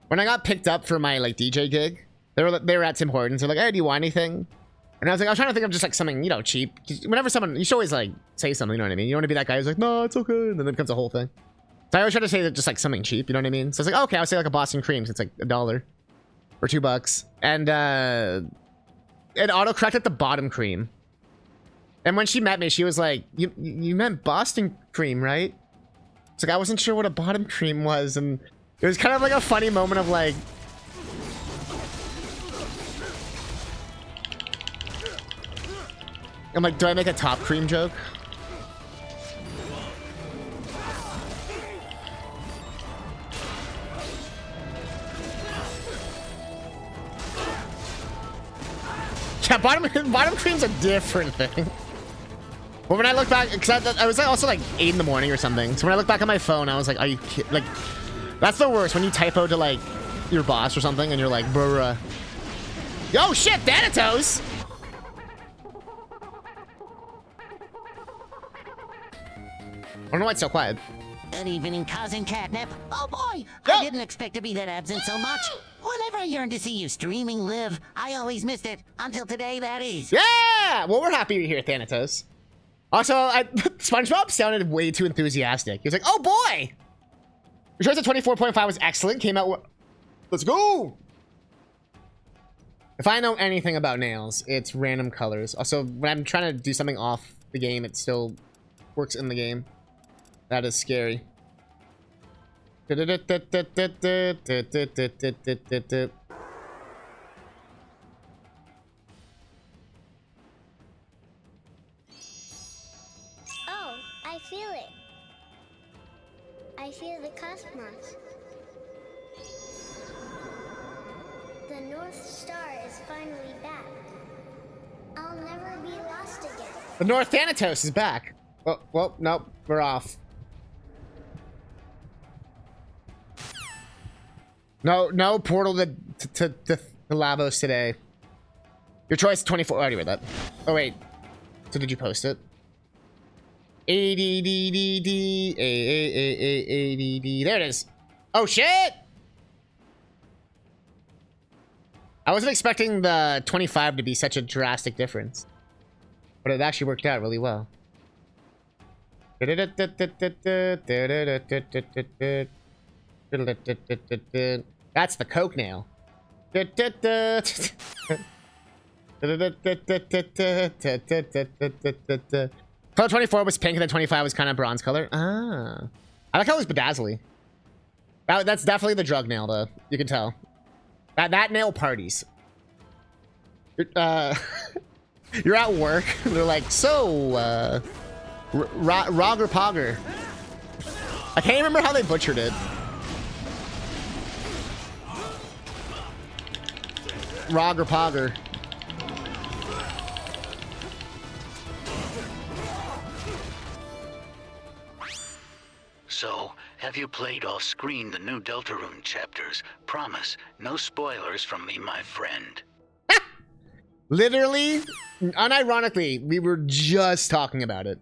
When I got picked up for my like DJ gig, they were at Tim Hortons. They're like, hey, do you want anything? And I was like, I was trying to think of just like something, you know, cheap. Whenever someone, you should always like say something, you know what I mean? You don't want to be that guy who's like, no, it's okay. And then it becomes a whole thing. So I always try to say that just like something cheap, you know what I mean? So I was like, okay, I'll say like a Boston Cream. So it's like $1 or $2. And it auto-corrected the bottom cream. And when she met me, she was like, you meant Boston Cream, right? It's like, I wasn't sure what a bottom cream was. And it was kind of like a funny moment of like, I'm like, do I make a top cream joke? Yeah, bottom cream's a different thing. But when I look back, because I was also like 8 in the morning or something. So when I look back on my phone, I was like, are you kidding? Like, that's the worst when you typo to like your boss or something and you're like, bruh. Oh shit, Thanatos! I don't know why it's so quiet. Good evening, CousinCatnip. Oh boy, Yo! I didn't expect to be that absent so much. Whenever I yearned to see you streaming live, I always missed it. Until today, that is. Yeah! Well, we're happy you're here, Thanatos. Also, SpongeBob sounded way too enthusiastic. He was like, oh boy! Your choice at 24.5 was excellent. Came out... Let's go! If I know anything about nails, it's random colors. Also, when I'm trying to do something off the game, it still works in the game. That is scary. Oh, I feel it. I feel the cosmos. The North Star is finally back. I'll never be lost again. The North Thanatos is back. Oh, well, nope. We're off. No portal to Lavos today. Your choice 24. I already read that. Oh wait. So did you post it? ADDDD ADD. There it is. Oh shit! I wasn't expecting the 25 to be such a drastic difference, but it actually worked out really well. That's the coke nail. 24 was pink and then 25 was kind of bronze color. Ah, I like how it was bedazzly. That's definitely the drug nail, though. You can tell. That nail parties. You're at work. They're like, so, Rog or Pogger? I can't remember how they butchered it. Rog or Pogger? So, have you played off-screen the new Deltarune chapters? Promise, no spoilers from me, my friend. Literally, unironically, we were just talking about it.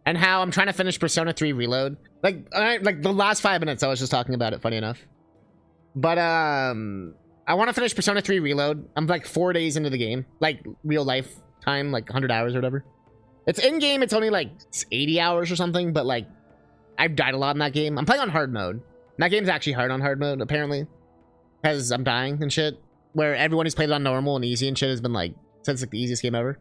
And how I'm trying to finish Persona 3 Reload. Like the last 5 minutes I was just talking about it, funny enough. But, I want to finish Persona 3 Reload. I'm like 4 days into the game. Like, real life time, like 100 hours or whatever. It's in-game, it's only like 80 hours or something, but like, I've died a lot in that game. I'm playing on hard mode. And that game's actually hard on hard mode, apparently. Because I'm dying and shit. Where everyone who's played it on normal and easy and shit has been like, said it's like the easiest game ever.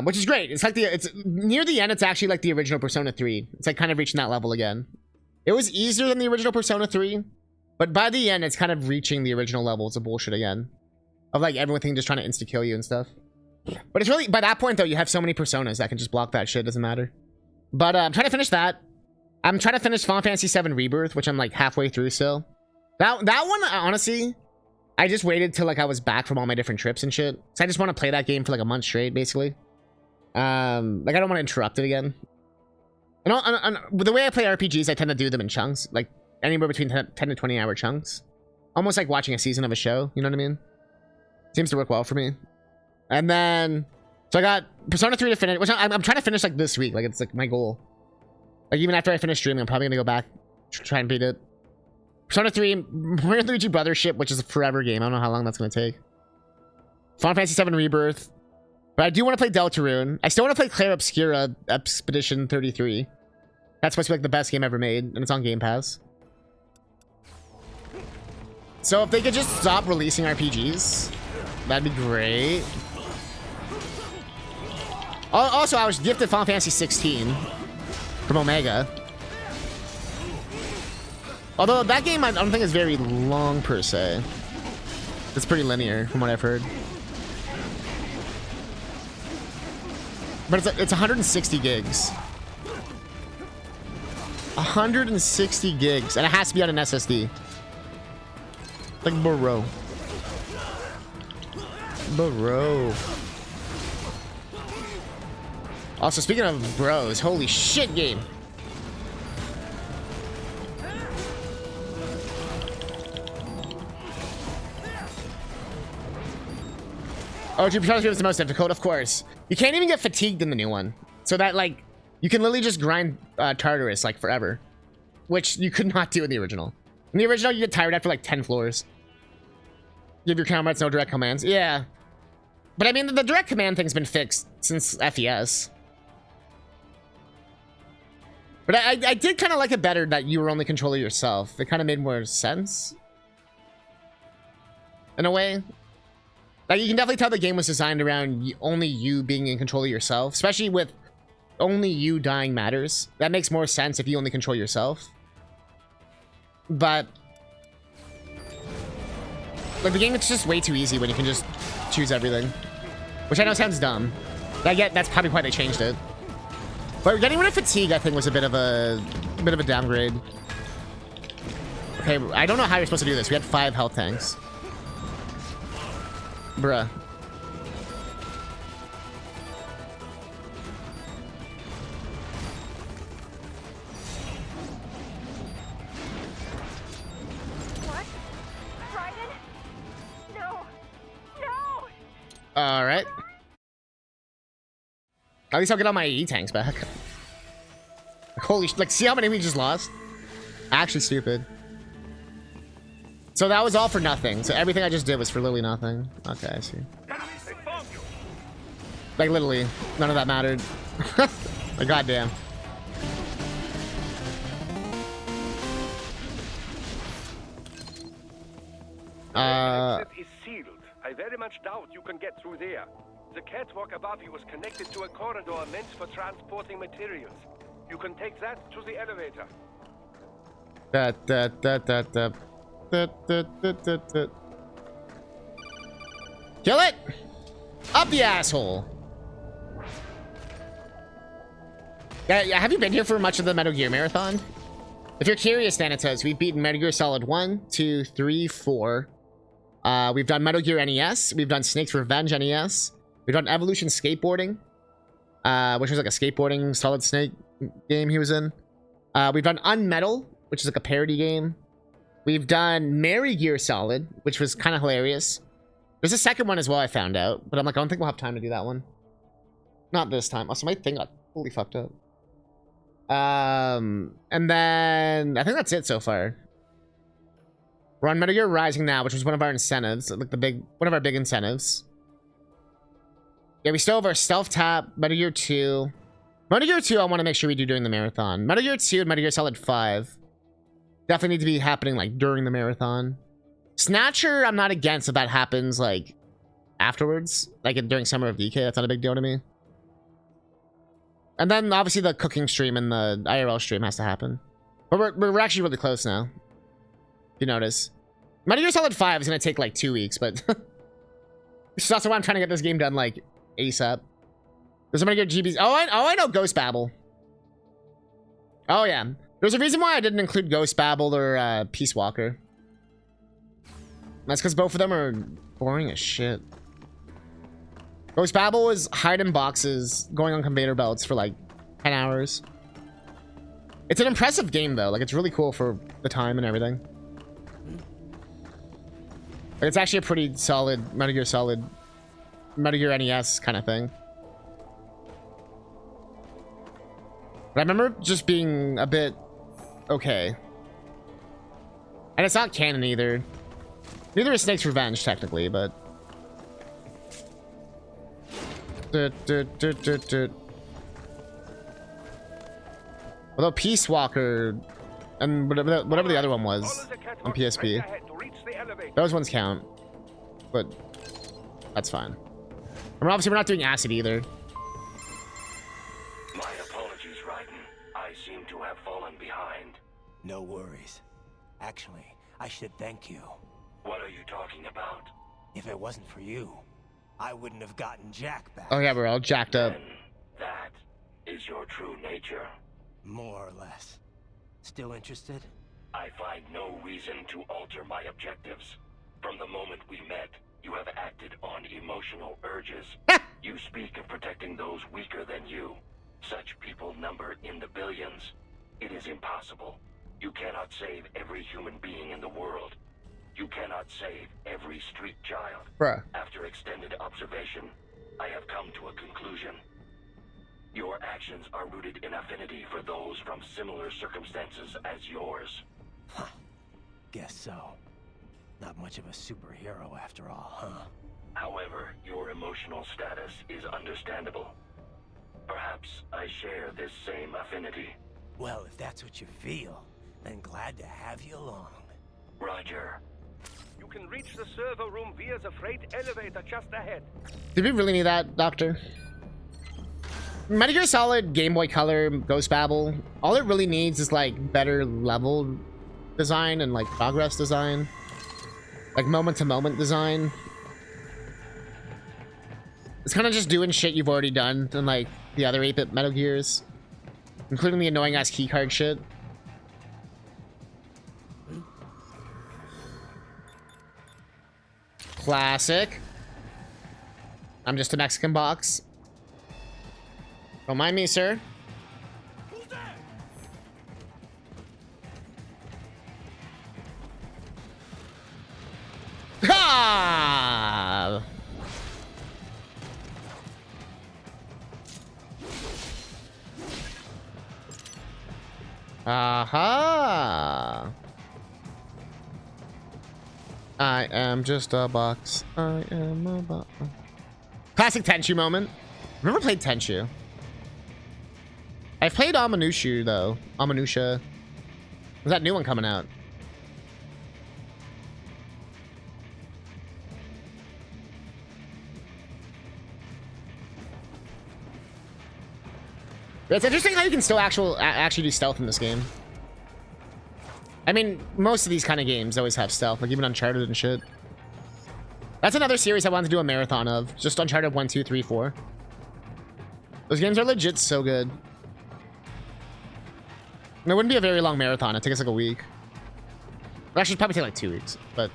Which is great. It's like it's near the end, it's actually like the original Persona 3. It's like kind of reaching that level again. It was easier than the original Persona 3. But by the end, it's kind of reaching the original levels of bullshit again. Of like everything just trying to insta-kill you and stuff. But it's really, by that point though, you have so many personas that can just block that shit, doesn't matter. But I'm trying to finish that. I'm trying to finish Final Fantasy VII Rebirth, which I'm like halfway through still. That one, honestly, I just waited till like I was back from all my different trips and shit. So I just want to play that game for like a month straight, basically. Like I don't want to interrupt it again. And the way I play RPGs, I tend to do them in chunks, like anywhere between 10 to 20 hour chunks. Almost like watching a season of a show, you know what I mean? Seems to work well for me. And then, so I got Persona 3 to finish, which I'm trying to finish like this week. Like it's like my goal. Like even after I finish streaming, I'm probably gonna go back, try and beat it. Persona 3, Mario & Luigi Brothership, which is a forever game. I don't know how long that's gonna take. Final Fantasy VII Rebirth. But I do want to play Deltarune. I still want to play Claire Obscura Expedition 33. That's supposed to be like the best game ever made, and it's on Game Pass. So if they could just stop releasing RPGs, that'd be great. Also, I was gifted Final Fantasy 16 from Omega. Although that game I don't think is very long per se. It's pretty linear from what I've heard. But it's 160 gigs. 160 gigs. And it has to be on an SSD. Like, bro. Bro. Also, speaking of bros, holy shit game. Oh, Jupiter is the most difficult, of course. You can't even get fatigued in the new one. So that, like, you can literally just grind Tartarus, like, forever. Which you could not do in the original. In the original, you get tired after, like, 10 floors. Give your comrades no direct commands. Yeah. But, I mean, the direct command thing's been fixed since FES. But I did kind of like it better that you were only controlling yourself. It kind of made more sense. In a way. Like, you can definitely tell the game was designed around only you being in control of yourself. Especially with only you dying matters. That makes more sense if you only control yourself. But like, the game is just way too easy when you can just choose everything. Which I know sounds dumb. But I get that's probably why they changed it. But getting rid of fatigue, I think, was a bit of a downgrade. Okay, I don't know how you're supposed to do this. We had 5 health tanks. Bruh. What? Raiden? No. No! Alright. At least I'll get all my E tanks back. Holy sh- like, see how many we just lost? Actually stupid. So that was all for nothing. So everything I just did was for literally nothing. Okay, I see. Like literally, none of that mattered. Like goddamn. The exit is sealed. I very much doubt you can get through there. The catwalk above you is connected to a corridor meant for transporting materials. You can take that to the elevator. Kill it! Up the asshole! Yeah, have you been here for much of the Metal Gear Marathon? If you're curious, Thanatos, we've beaten Metal Gear Solid 1, 2, 3, 4. We've done Metal Gear NES. We've done Snake's Revenge NES. We've done Evolution Skateboarding, which was like a skateboarding Solid Snake game he was in. We've done Unmetal, which is like a parody game. We've done Merry Gear Solid, which was kind of hilarious. There's a second one as well, I found out, but I'm like, I don't think we'll have time to do that one. Not this time. Also, my thing got totally fucked up. And then I think that's it so far. We're on Metal Gear Rising now, which was one of our incentives, like one of our big incentives. Yeah, we still have our Stealth Tap, Metal Gear 2. Metal Gear 2, I want to make sure we do during the marathon. Metal Gear 2 and Metal Gear Solid 5 definitely need to be happening like during the marathon. Snatcher, I'm not against if that happens like afterwards, like during Summer of DK. That's not a big deal to me. And then obviously the cooking stream and the IRL stream has to happen. But we're actually really close now. If you notice. Metal Gear Solid 5 is going to take like 2 weeks, but this is also why I'm trying to get this game done like ASAP. There's a Metal Gear GBs. Oh, I know Ghost Babel. Oh yeah. There's a reason why I didn't include Ghost Babel or Peace Walker. That's because both of them are boring as shit. Ghost Babel is hide in boxes, going on conveyor belts for like 10 hours. It's an impressive game though. Like it's really cool for the time and everything. Like, it's actually a pretty solid Metal Gear NES kind of thing. But I remember just being a bit okay. And it's not canon either. Neither is Snake's Revenge technically, but although Peace Walker and whatever the other one was on PSP, those ones count, but that's fine. I mean, obviously we're not doing acid either. My apologies, Raiden. I seem to have fallen behind. No worries. Actually, I should thank you. What are you talking about? If it wasn't for you, I wouldn't have gotten Jack back. Oh yeah, we're all jacked up. Then that is your true nature. More or less. Still interested? I find no reason to alter my objectives. From the moment we met, you have acted on emotional urges. You speak of protecting those weaker than you. Such people number in the billions. It is impossible. You cannot save every human being in the world. You cannot save every street child. Bruh. After extended observation, I have come to a conclusion. Your actions are rooted in affinity for those from similar circumstances as yours. Huh. Guess so. Not much of a superhero after all, huh? However, your emotional status is understandable. Perhaps I share this same affinity. Well, if that's what you feel, then glad to have you along. Roger. You can reach the server room via the freight elevator just ahead. Did we really need that, Doctor? Metal Gear Solid, Game Boy Color, Ghost Babel, all it really needs is like better level design and like progress design. Like moment to moment design. It's kind of just doing shit you've already done in like the other 8-bit Metal Gears. Including the annoying ass keycard shit. Classic. I'm just a Mexican box. Don't mind me, sir. Ha! Aha! am just a box. I am a box. Classic Tenchu moment. I've never played Tenchu. I've played Amanushu though. Amanusha. There's that new one coming out. It's interesting how you can still actually do stealth in this game. I mean, most of these kind of games always have stealth, like even Uncharted and shit. That's another series I wanted to do a marathon of. Just Uncharted 1, 2, 3, 4. Those games are legit so good. And it wouldn't be a very long marathon. It'd take us like a week. Well, actually, it'd probably take like 2 weeks, but...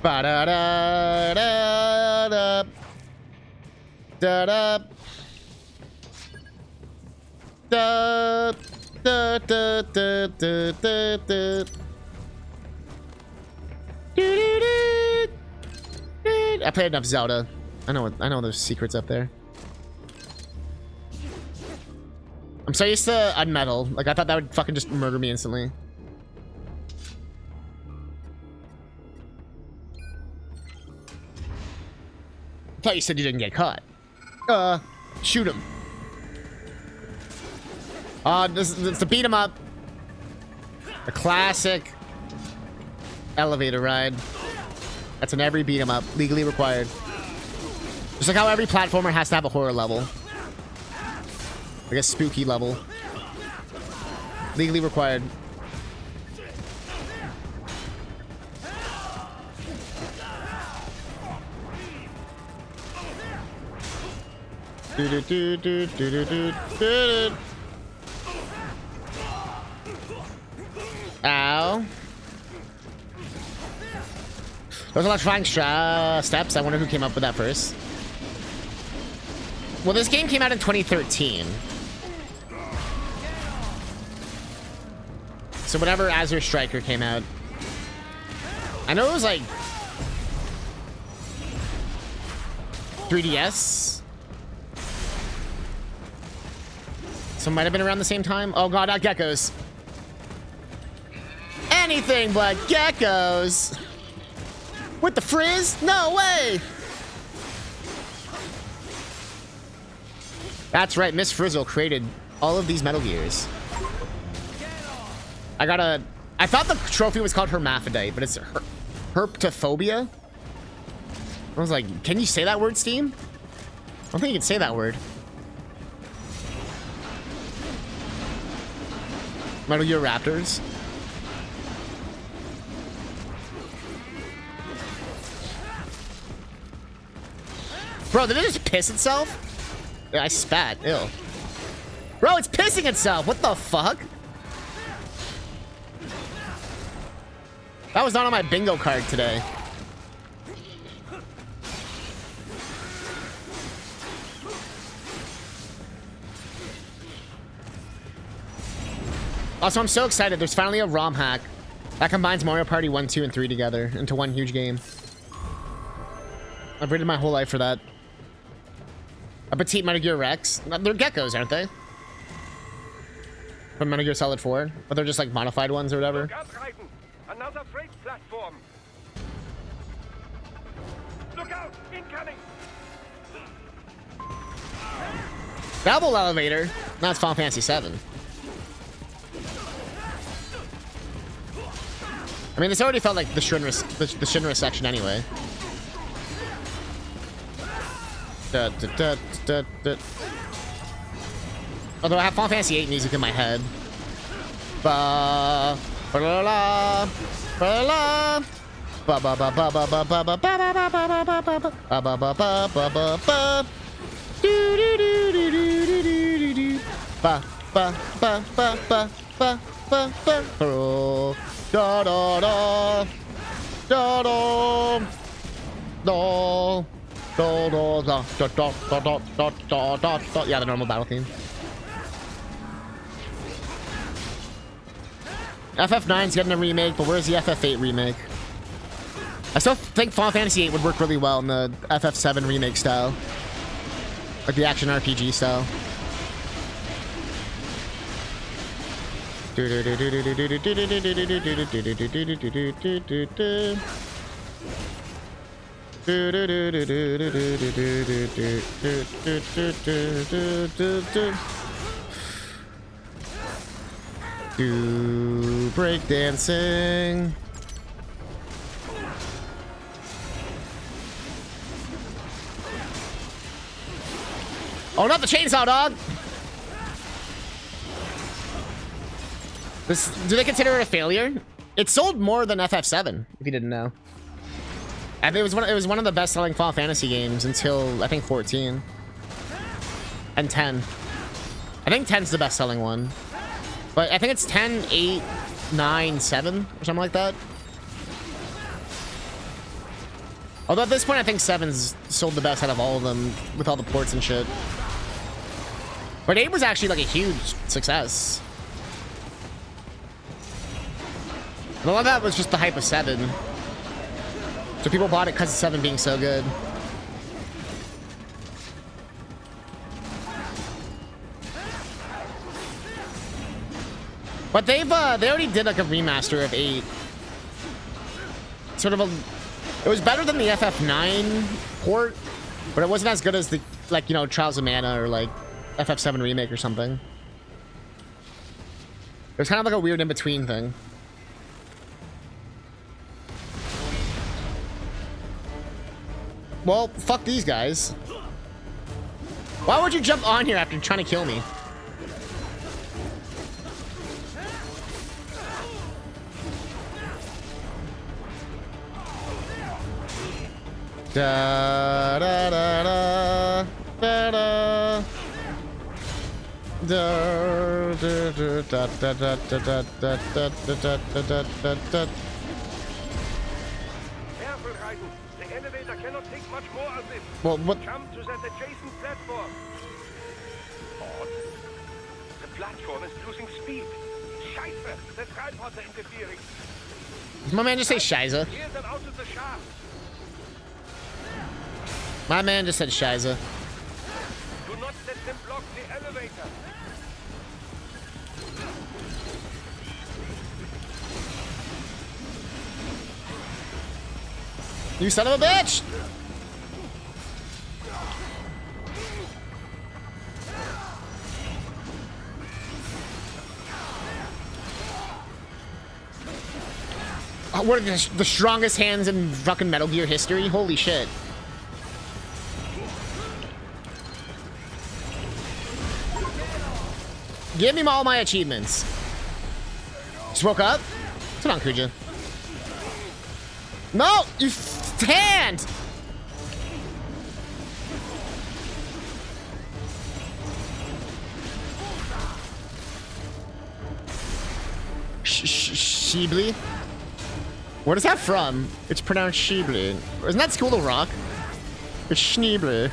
Ba-da-da-da-da. Da-da. Da, da, da, da, da, da, da. I played enough Zelda. I know there's secrets up there. I'm so used to Unmetal. Like I thought that would fucking just murder me instantly. I thought you said you didn't get caught. Shoot him. This is the beat 'em up. A classic elevator ride. That's in every beat 'em up, legally required. Just like how every platformer has to have a horror level. Like a spooky level. Legally required. Do do do do do do do do. Ow. Those electrifying steps. I wonder who came up with that first. Well, this game came out in 2013. So whatever Azure Striker came out. I know it was like 3DS. So it might have been around the same time. Oh god, not geckos. Anything but geckos. With the frizz? No way. That's right, Miss Frizzle created all of these Metal Gears. I thought the trophy was called Hermaphrodite, but it's Herptophobia. I was like, can you say that word, Steam? I don't think you can say that word. Metal Gear Raptors. Bro, did it just piss itself? Yeah, I spat. Ew. Bro, it's pissing itself. What the fuck? That was not on my bingo card today. Also, I'm so excited. There's finally a ROM hack that combines Mario Party 1, 2, and 3 together into one huge game. I've waited my whole life for that. A petite Metal Gear Rex. They're geckos, aren't they? From Metal Gear Solid 4? But they're just like modified ones or whatever. Another freight platform. Look out! Incoming! Double elevator. That's Final Fantasy 7. I mean, this already felt like the Shinra section anyway. Although I have Final Fantasy 8 music in my head. Ba ba la ba la ba ba ba ba ba ba ba ba ba ba ba ba ba ba ba ba ba do do do do do do do do ba ba ba ba ba ba ba ba da da da da da da. Yeah, the normal battle theme. FF9's getting a remake, but where's the FF8 remake? I still think Final Fantasy 8 would work really well in the FF7 remake style. Like the action RPG style. Do breakdancing. Oh, not the chainsaw, dog! This, do they consider it a failure? It sold more than FF7, if you didn't know. I think it was one of the best-selling Final Fantasy games until, I think, 14. And 10. I think 10's the best-selling one. But I think it's 10, 8, 9, 7, or something like that. Although at this point, I think 7's sold the best out of all of them, with all the ports and shit. But 8 was actually like a huge success. And a lot of that was just the hype of 7. So people bought it because of 7 being so good. But they already did like a remaster of 8. Sort of it was better than the FF9 port, but it wasn't as good as the, like, you know, Trials of Mana or like FF7 remake or something. It was kind of like a weird in-between thing. Well, fuck these guys. Why would you jump on here after trying to kill me? Da da da da da da da da da da da da da da da da da. Careful, Raiden. The elevator cannot take much more of this. Well, what? Come to that adjacent platform. Odd. The platform is losing speed. Scheiße, the tripods are interfering. Did my man just say Shiza? Hear them out of the shaft. My man just said Shiza. Do not let them block the elevator. You son of a bitch! Oh, what are the strongest hands in fucking Metal Gear history? Holy shit. Give me all my achievements. Just woke up? Sit on, Kuja. No! You hand! Shibli? Where is that from? It's pronounced Shibli. Isn't that School of Rock? It's Schneebly.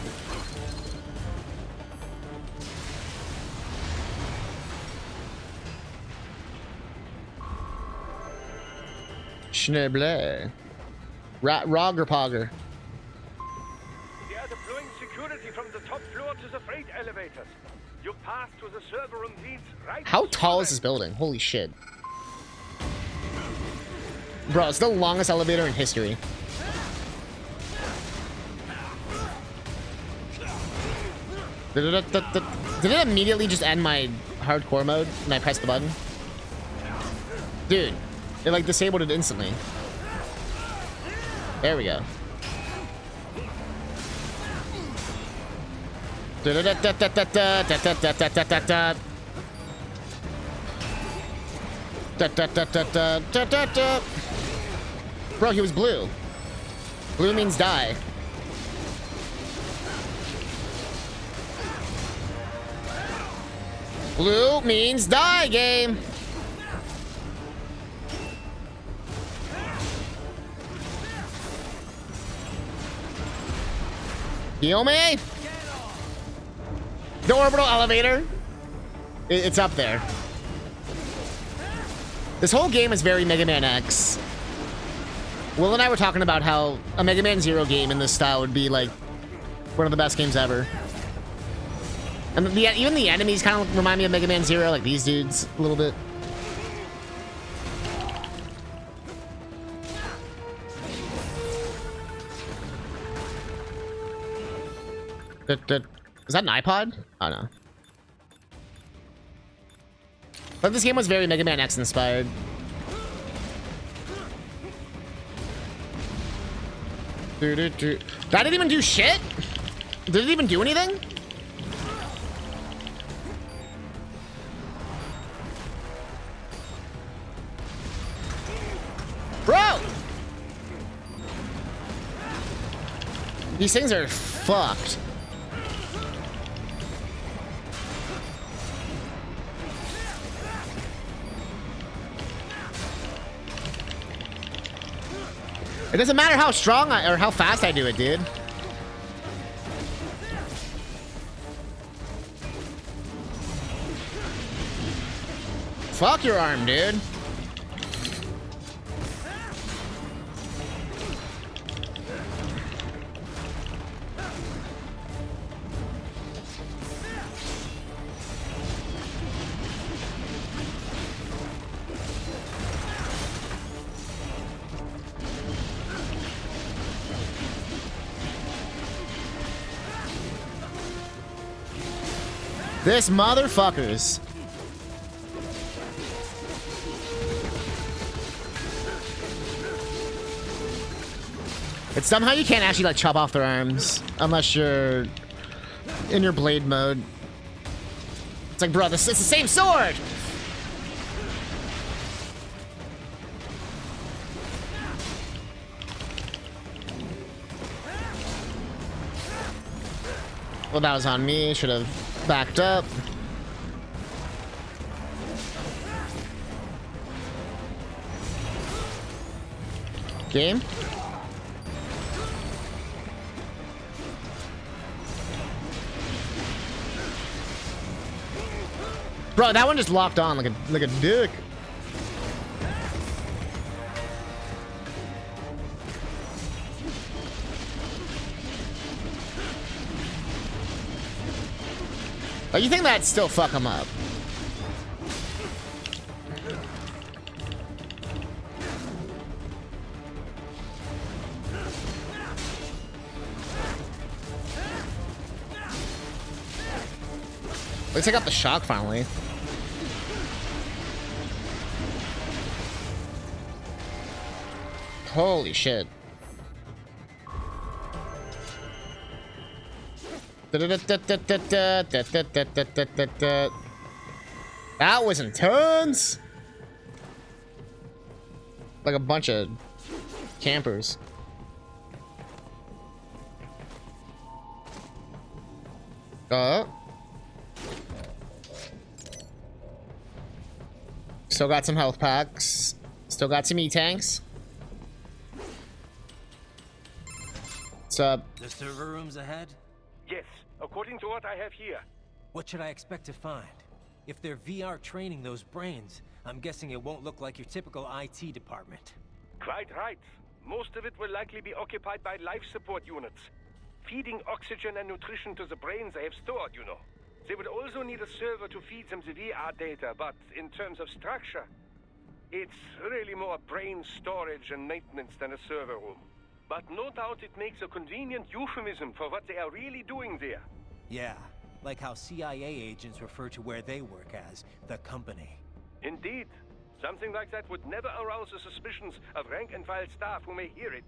Schneebly. Rog or Pogger? They are deploying security from the top floor to the freight elevators. Your path to the server room leads right. How tall is this building? Holy shit. Bro, it's the longest elevator in history. Did it immediately just end my hardcore mode when I pressed the button? Dude, it like disabled it instantly. There we go. Bro, he was blue. Blue means die. Blue means die, game. Heal me? The orbital elevator. It's up there. This whole game is very Mega Man X. Will and I were talking about how a Mega Man Zero game in this style would be like one of the best games ever. And even the enemies kind of remind me of Mega Man Zero, like these dudes a little bit. Is that an iPod? Oh no. But this game was very Mega Man X inspired. That didn't even do shit? Did it even do anything? Bro! These things are fucked. It doesn't matter how strong or how fast I do it, dude. Fuck your arm, dude. This motherfuckers. It's somehow you can't actually like chop off their arms unless you're in your blade mode. It's like, bro, it's the same sword. Well, that was on me. Should have backed up. Game. Bro, that one just locked on like a dick. Like, you think that'd still fuck him up? Let's take out the shock finally. Holy shit. That was intense. Like a bunch of campers. Still got some health packs. Still got some E-tanks. What's up? The server room's ahead? Yes, according to what I have here. What should I expect to find? If they're VR training those brains, I'm guessing it won't look like your typical IT department. Quite right. Most of it will likely be occupied by life support units. Feeding oxygen and nutrition to the brains they have stored, you know. They would also need a server to feed them the VR data, but in terms of structure, it's really more brain storage and maintenance than a server room. But no doubt it makes a convenient euphemism for what they are really doing there. Yeah, like how CIA agents refer to where they work as the company. Indeed. Something like that would never arouse the suspicions of rank-and-file staff who may hear it.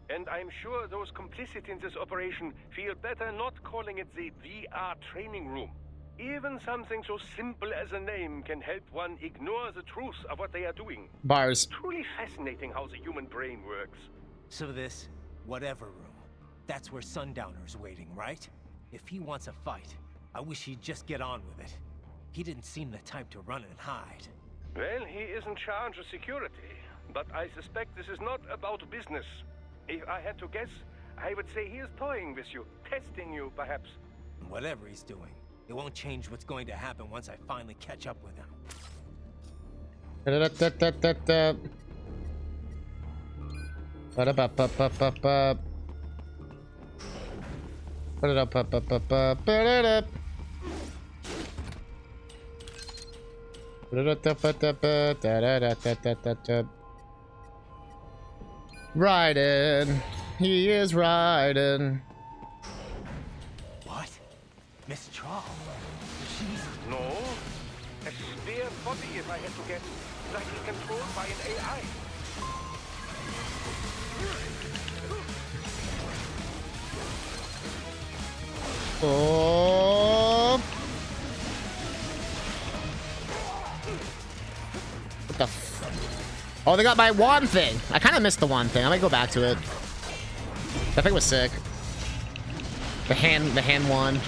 And I'm sure those complicit in this operation feel better not calling it the VR training room. Even something so simple as a name can help one ignore the truth of what they are doing. Bars. Truly fascinating how the human brain works. So this, whatever room, that's where Sundowner's waiting, right? If he wants a fight, I wish he'd just get on with it. He didn't seem the type to run and hide. Well, he is in charge of security, but I suspect this is not about business. If I had to guess, I would say he is toying with you, testing you, perhaps. Whatever he's doing, it won't change what's going to happen once I finally catch up with him. Riding. He is riding. What? Miss Trawl. She's... No. A spare body, if I had to guess. Likely controlled by an AI. Oh. What the Oh, they got my wand thing. I kind of missed the wand thing. I might go back to it. That thing was sick. The hand wand.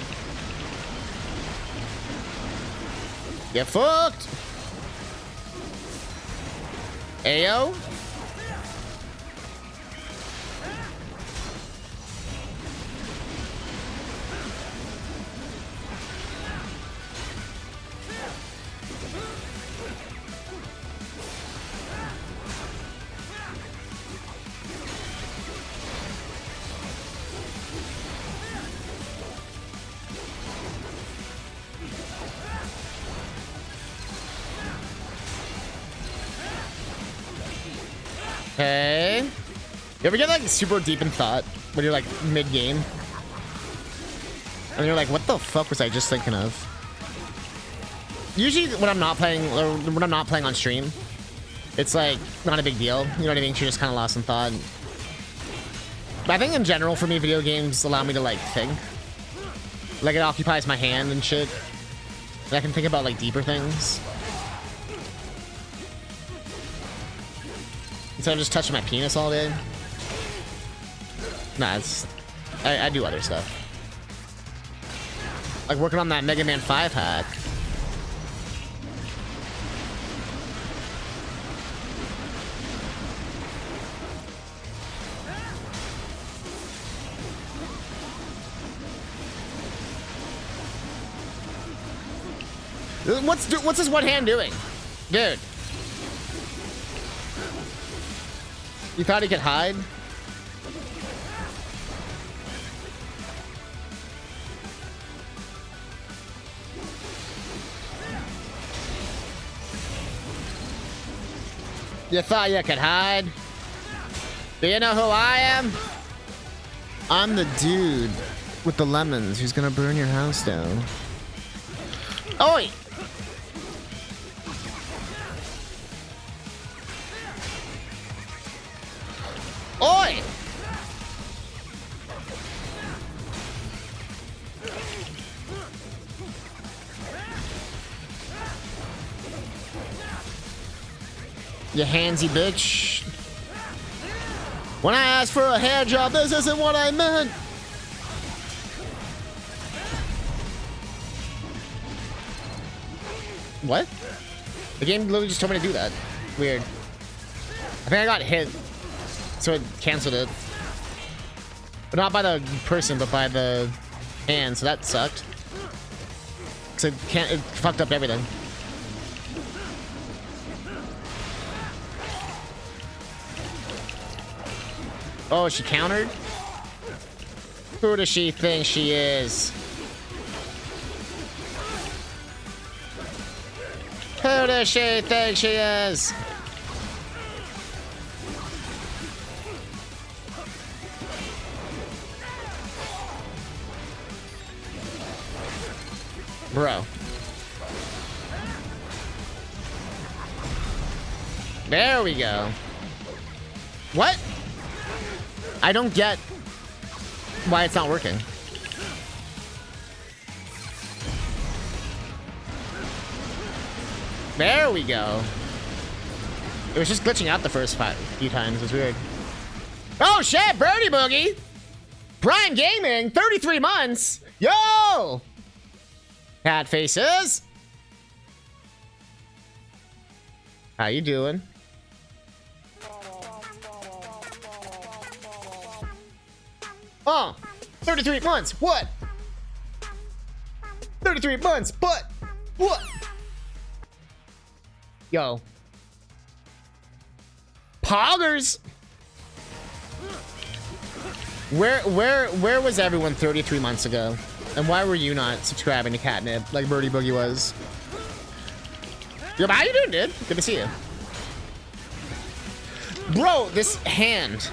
Get fucked. Ayo. Okay. You ever get like super deep in thought when you're like mid-game? And you're like, what the fuck was I just thinking of? Usually when I'm not playing, or when I'm not playing on stream, it's like not a big deal. You know what I mean? You're just kind of lost in thought. But I think in general for me, video games allow me to like think. Like it occupies my hand and shit. And I can think about like deeper things. Instead of just touching my penis all day. Nah, it's... I do other stuff. Like working on that Mega Man 5 hack. What's this one hand doing? Dude. You thought he could hide? You thought you could hide? Do you know who I am? I'm the dude with the lemons who's gonna burn your house down. Oi! Oi! You handsy bitch. When I asked for a hair job, this isn't what I meant. What? The game literally just told me to do that. Weird. I think I got hit. So it canceled it. But not by the person, but by the hand, so that sucked. Cause it fucked up everything. Oh, she countered? Who does she think she is? Who does she think she is? Bro. There we go. What? I don't get why it's not working. There we go. It was just glitching out the first few times. It was weird. Oh shit, Birdie Boogie! Prime Gaming, 33 months! Yo! Cat faces. How you doing? Oh, 33 months. What? 33 months, but what? Yo. Poggers. Where was everyone 33 months ago? And why were you not subscribing to Catnip like Birdie Boogie was? Yo, how you doing, dude? Good to see you. Bro, this hand.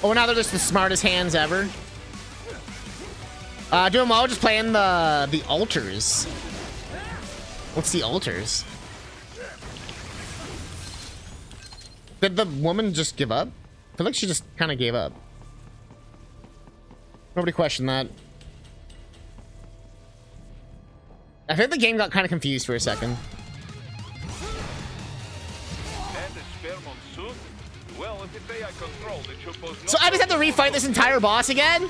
Oh, now they're just the smartest hands ever. Doing well, just playing the altars. What's the altars? Did the woman just give up? I feel like she just kind of gave up. Nobody questioned that. I think the game got kind of confused for a second. So I just have to refight this entire boss again?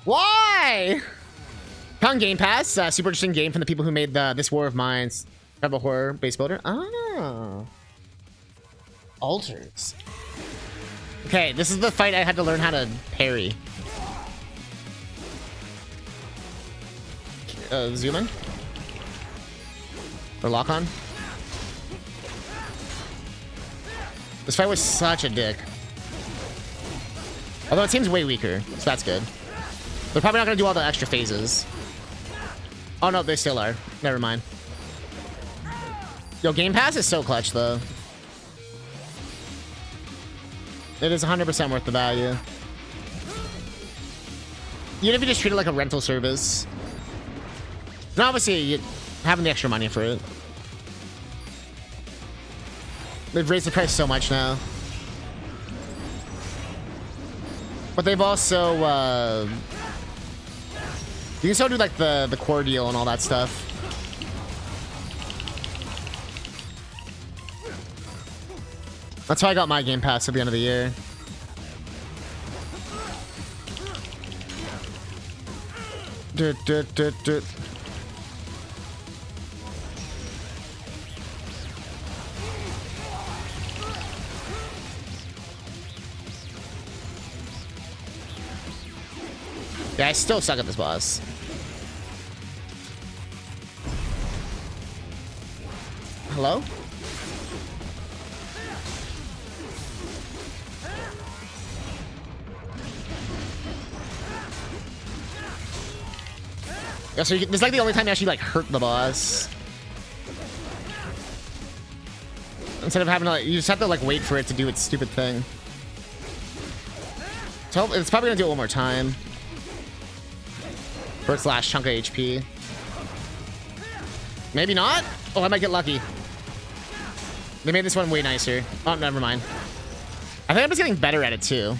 Why? On Game Pass, super interesting game from the people who made this War of Mines, survival horror base builder. Ah, altars. Okay, this is the fight I had to learn how to parry. Zoom in or lock on. This fight was such a dick. Although it seems way weaker, so that's good. They're probably not gonna do all the extra phases. Oh no, they still are. Never mind. Yo, Game Pass is so clutch though. It is 100% worth the value. Even if you just treat it like a rental service. And obviously, you having the extra money for it. They've raised the price so much now. But they've also, you can still do like the core deal and all that stuff. That's how I got my Game Pass at the end of the year. Yeah, I still suck at this boss. Hello? Yeah, so this is like the only time you actually like hurt the boss. Instead of having to like, you just have to like wait for it to do its stupid thing. So it's probably gonna do it one more time. For its last chunk of HP. Maybe not? Oh, I might get lucky. They made this one way nicer. Oh, never mind. I think I'm just getting better at it too.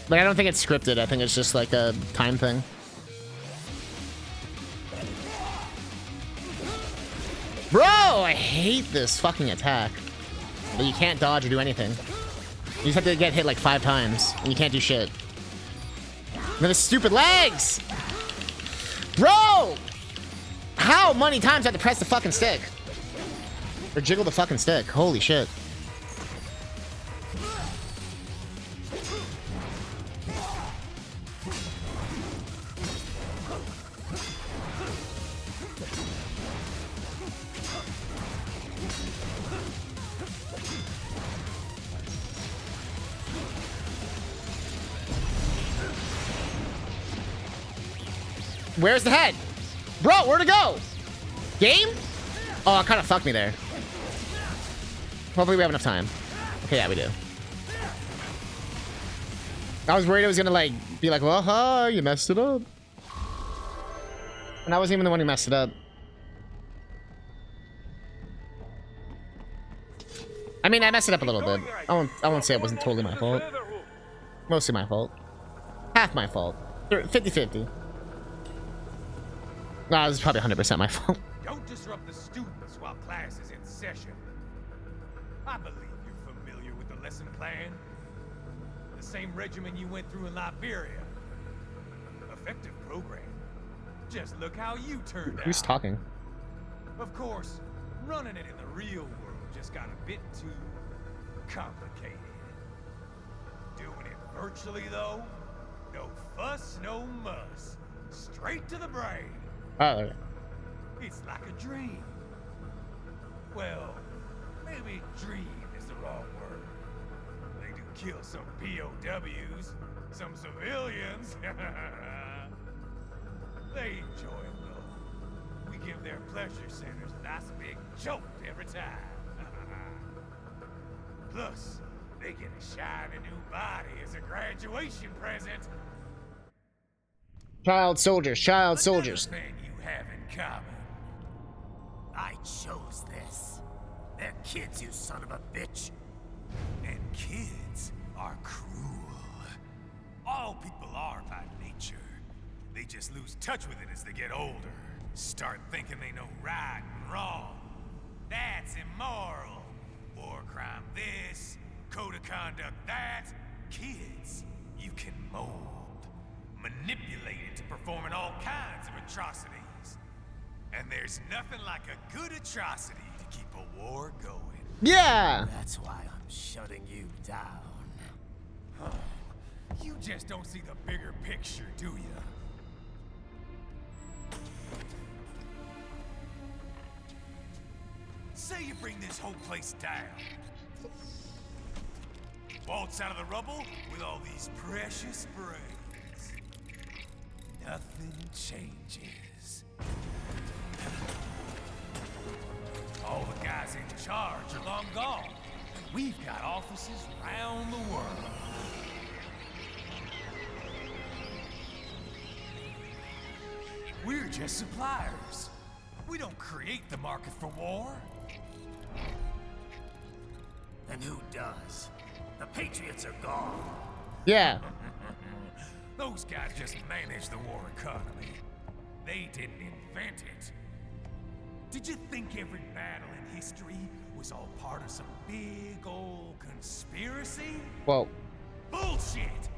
Like, I don't think it's scripted. I think it's just like a time thing. Bro, I hate this fucking attack. But you can't dodge or do anything. You just have to get hit like 5 times, and you can't do shit. The stupid legs! Bro! How many times I have to press the fucking stick? Or jiggle the fucking stick? Holy shit. Where's the head? Bro, where'd it go? Game? Oh, it kind of fucked me there. Hopefully we have enough time. Okay, yeah, we do. I was worried it was gonna like be like, well, hi, you messed it up. And I wasn't even the one who messed it up. I mean, I messed it up a little bit. I won't say it wasn't totally my fault. Mostly my fault. Half my fault. 50-50. No, this is probably 100% my fault. Don't disrupt the students while class is in session. I believe you're familiar with the lesson plan. The same regimen you went through in Liberia. Effective program. Just look how you turned out. Who's talking? Of course, running it in the real world just got a bit too complicated. Doing it virtually, though, no fuss, no muss. Straight to the brain. Oh, okay. It's like a dream. Well, maybe dream is the wrong word. They do kill some POWs, some civilians. They enjoy it though. We give their pleasure centers a nice big jolt every time. Plus, they get a shiny new body as a graduation present. Child soldiers, child soldiers. Another thing you have in common. I chose this. They're kids, you son of a bitch. And kids are cruel. All people are by nature. They just lose touch with it as they get older. Start thinking they know right and wrong. That's immoral. War crime this, code of conduct that. Kids, you can mold, manipulate into performing all kinds of atrocities. And there's nothing like a good atrocity to keep a war going. Yeah. That's why I'm shutting you down. You just don't see the bigger picture, do you? Say you bring this whole place down. Waltz out of the rubble with all these precious brains. Nothing changes. All the guys in charge are long gone. We've got offices around the world. We're just suppliers. We don't create the market for war. And who does? The Patriots are gone. Yeah. Those guys just manage the war economy. They didn't invent it. Did you think every battle in history was all part of some big old conspiracy? Whoa. Bullshit!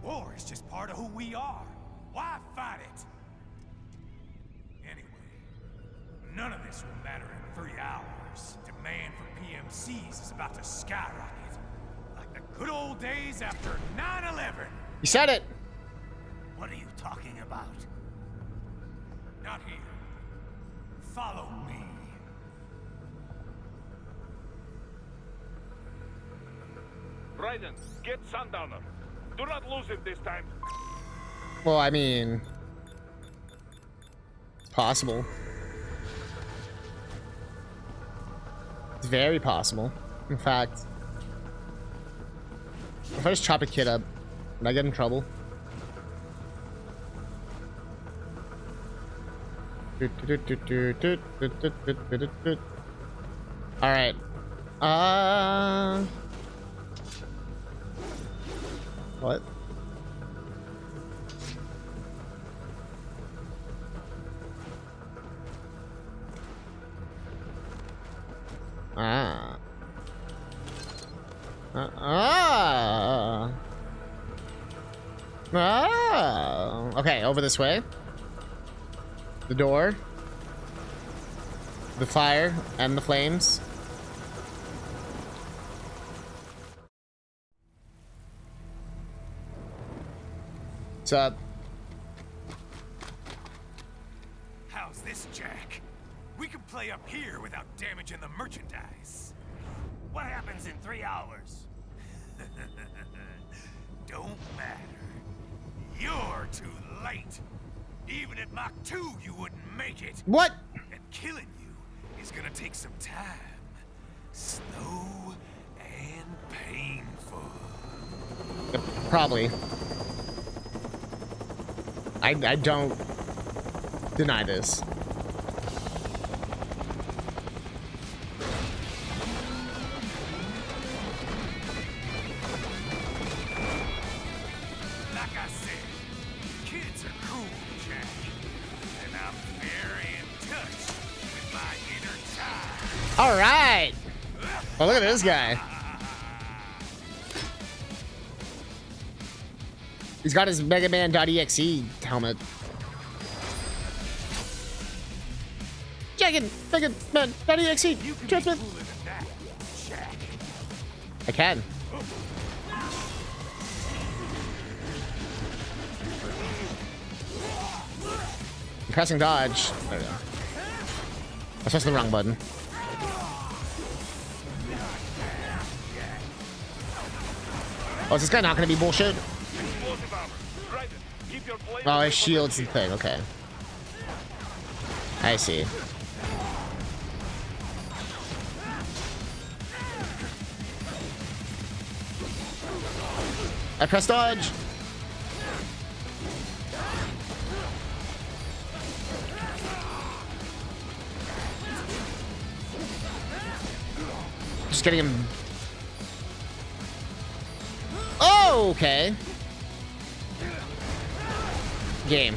War is just part of who we are. Why fight it? Anyway, none of this will matter in 3 hours. Demand for PMCs is about to skyrocket. Like the good old days after 9/11. You said it. What are you talking about? Not here. Follow me. Raiden, get Sundowner. Do not lose him this time. Well, I mean, it's possible. It's very possible. In fact, if I just chop a kid up, would I get in trouble? All right. What? Okay, over this way. The door. The fire and the flames. What's up? How's this, Jack? We can play up here without damaging the merchandise. What happens in 3 hours? Don't matter. You're too late. Even at Mach 2, you wouldn't make it. What? And killing you is gonna take some time. Slow and painful. Probably. I don't deny this. Like I said, kids are cool, Jack. And I'm very in touch with my inner child. All right. Oh, look at this guy. He's got his Mega Man.exe helmet. Jagged Mega Man.exe transmit. I can. I'm pressing dodge. There we go. I pressed the wrong button. Oh, is this guy not gonna be bullshit? Oh, his shield's the thing. Okay. I see. I press dodge. Just getting him. Oh, okay. Game.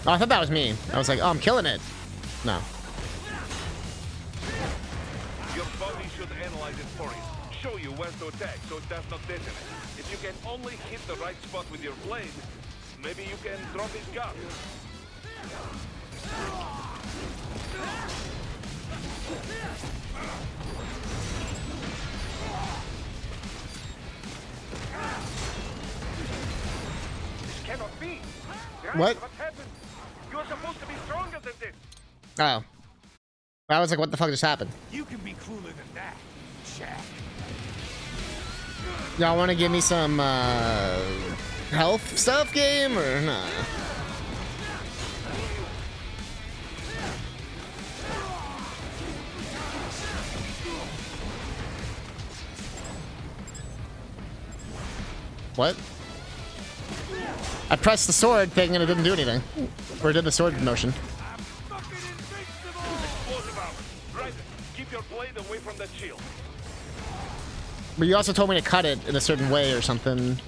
Oh, I thought that was me. I was like, oh, I'm killing it. No. Your body should analyze it for you. Show you where to attack so it does not detonate. If you can only hit the right spot with your blade, maybe you can drop his guard. This cannot be. Guys, What? What happened? You are supposed to be stronger than this. Oh. I was like, what the fuck just happened? You can be cooler than that, Jack. Y'all want to give me some health stuff game or nah? What? I pressed the sword thing and it didn't do anything. Or it did the sword motion. Explosive armor. Right. Keep your blade away from that shield. But you also told me to cut it in a certain way or something.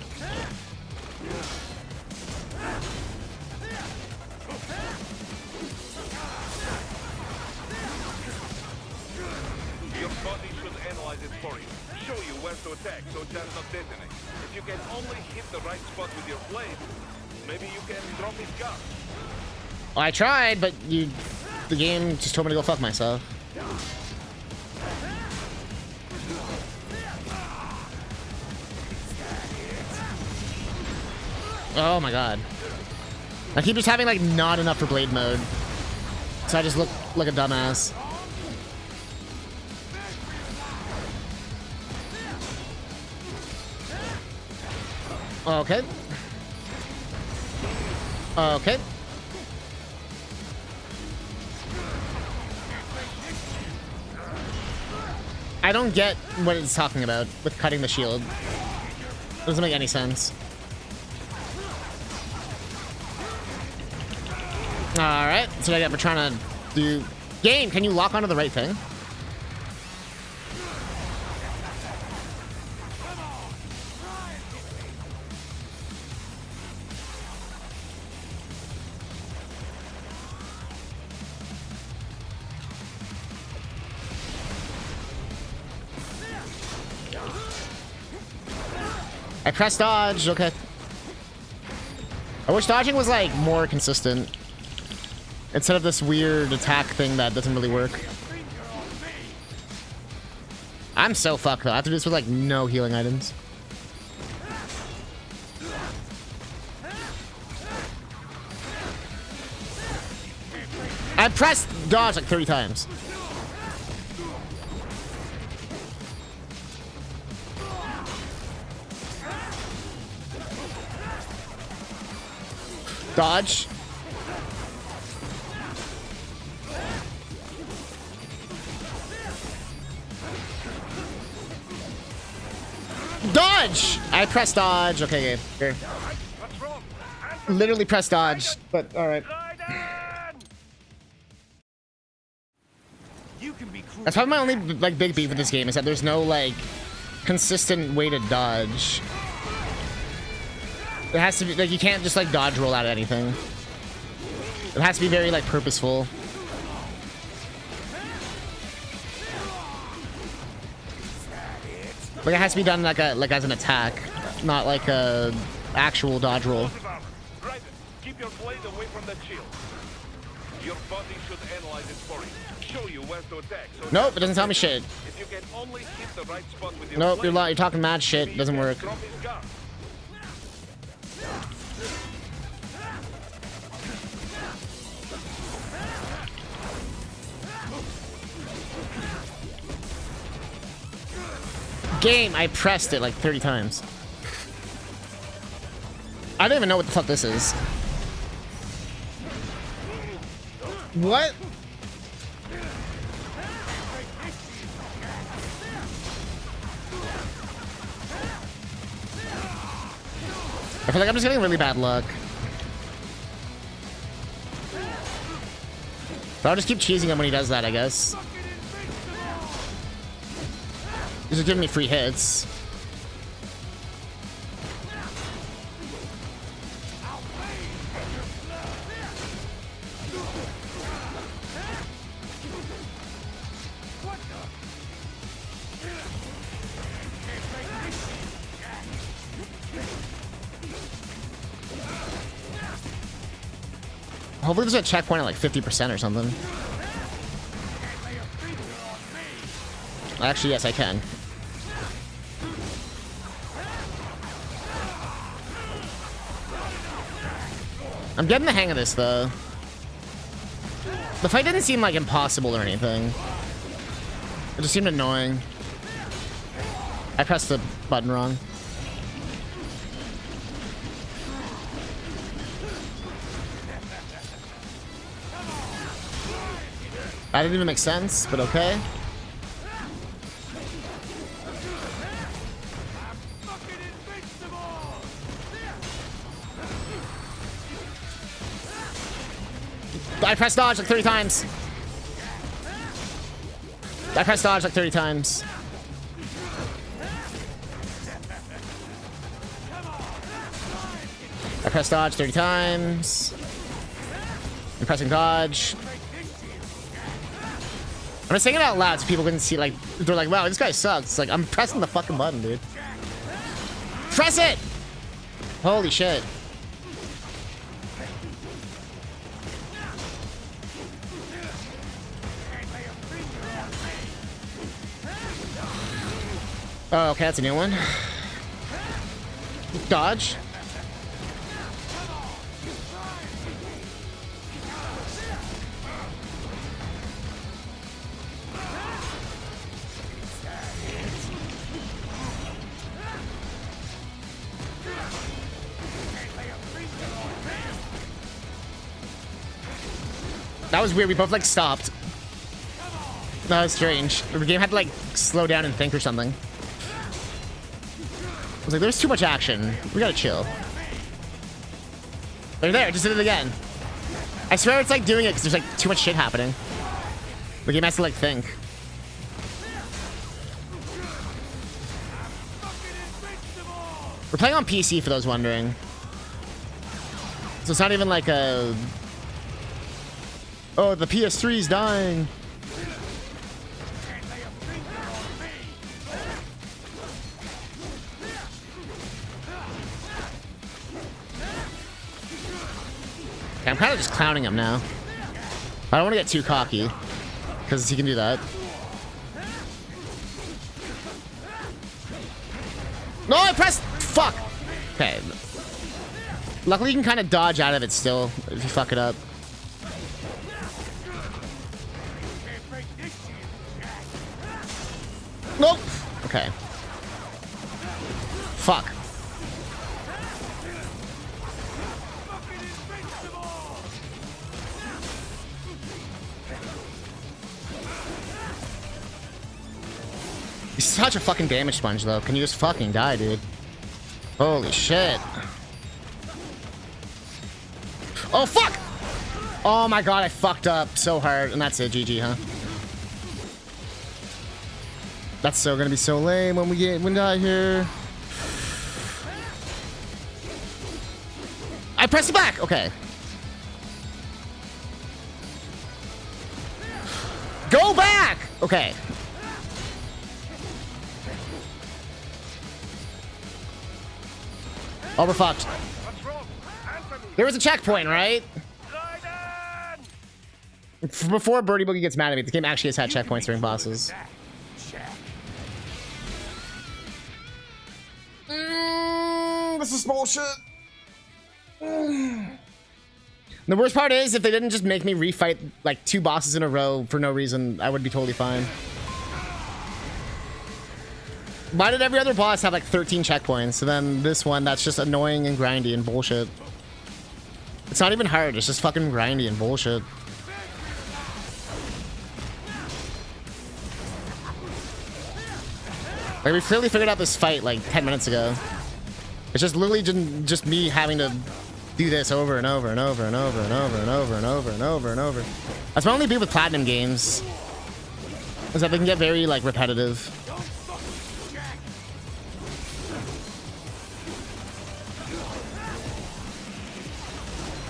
Your body should analyze it for you. Show you where to attack so it does not detonate. If you can only hit the right spot with your blade, maybe you can drop his guard. Well, I tried, but the game just told me to go fuck myself. Oh my god. I keep just having like not enough for blade mode. So I just look like a dumbass. Okay. Okay. I don't get what it's talking about with cutting the shield. Doesn't make any sense. Alright, so I get for trying to do... Game, can you lock onto the right thing? I pressed dodge, okay. I wish dodging was like more consistent. Instead of this weird attack thing that doesn't really work. I'm so fucked though. I have to do this with like no healing items. I pressed dodge like 30 times. Dodge. Dodge! I pressed dodge. Okay, okay. Here. What's wrong? Literally pressed dodge, but alright. That's probably my only like big beef with this game is that there's no like consistent way to dodge. It has to be like you can't just like dodge roll out of anything. It has to be very like purposeful. Like it has to be done like as an attack, not like a actual dodge roll. Right. Keep your blade away from that shield. Your body should analyze it for you. Show you where to attack. So Nope, it doesn't tell me shit. If you can only hit the right spot with your Nope, blade, you're talking mad shit. It doesn't work. drop his guard. Game, I pressed it like 30 times. I don't even know what the fuck this is. What? I feel like I'm just getting really bad luck. But I'll just keep cheesing him when he does that, I guess. He's just giving me free hits. Hopefully there's a checkpoint at like 50% or something. Actually, yes, I can. I'm getting the hang of this, though. The fight didn't seem like impossible or anything. It just seemed annoying. I pressed the button wrong. That didn't even make sense, but okay. I pressed dodge like 30 times. I pressed dodge like 30 times. I pressed dodge 30 times. I'm pressing dodge. I'm just saying it out loud so people can see, like, they're like, wow, this guy sucks. It's like, I'm pressing the fucking button, dude. Press it! Holy shit. Oh, okay, that's a new one. Dodge. That was weird. We both like stopped. That was strange. The game had to like slow down and think or something. I was like, there's too much action. We gotta chill. They're there. Just did it again. I swear it's like doing it because there's like too much shit happening. The game has to like think. We're playing on PC for those wondering. So it's not even like a... Oh, the PS3's dying. Okay, I'm kind of just clowning him now. I don't want to get too cocky, because he can do that. No, I pressed... Fuck! Okay. Luckily, you can kind of dodge out of it still, if you fuck it up. Nope! Okay. Fuck. He's such a fucking damage sponge, though. Can you just fucking die, dude? Holy shit. Oh, fuck! Oh my god, I fucked up so hard. And that's it, GG, huh? That's so gonna be so lame when we die here. I pressed it back! Okay. Go back! Okay. Oh, we're fucked. There was a checkpoint, right? Before Birdie Boogie gets mad at me, the game actually has had checkpoints during bosses. This is bullshit. The worst part is, if they didn't just make me refight like 2 bosses in a row for no reason, I would be totally fine. Why did every other boss have like 13 checkpoints? And then this one, that's just annoying and grindy and bullshit. It's not even hard. It's just fucking grindy and bullshit. Like, we clearly figured out this fight like 10 minutes ago. It's just literally just me having to do this over and over and over and over and over and over and over and over and over. That's my only beef with Platinum games. Is that they can get very like repetitive.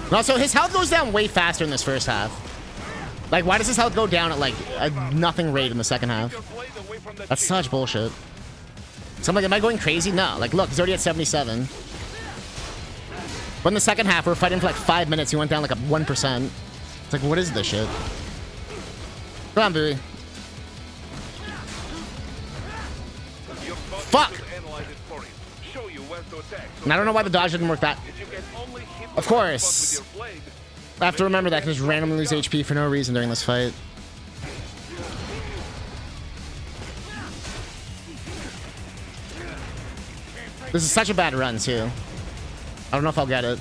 And also, his health goes down way faster in this first half. Like, why does his health go down at like a nothing rate in the second half? That's such bullshit. So I'm like, am I going crazy? No. Like, look, he's already at 77. But in the second half, we're fighting for like 5 minutes. He went down like a 1%. It's like, what is this shit? Come on, Bowie. Fuck! And I don't know why the dodge didn't work that. Of course. I have to remember that I can just randomly lose HP for no reason during this fight. This is such a bad run, too. I don't know if I'll get it.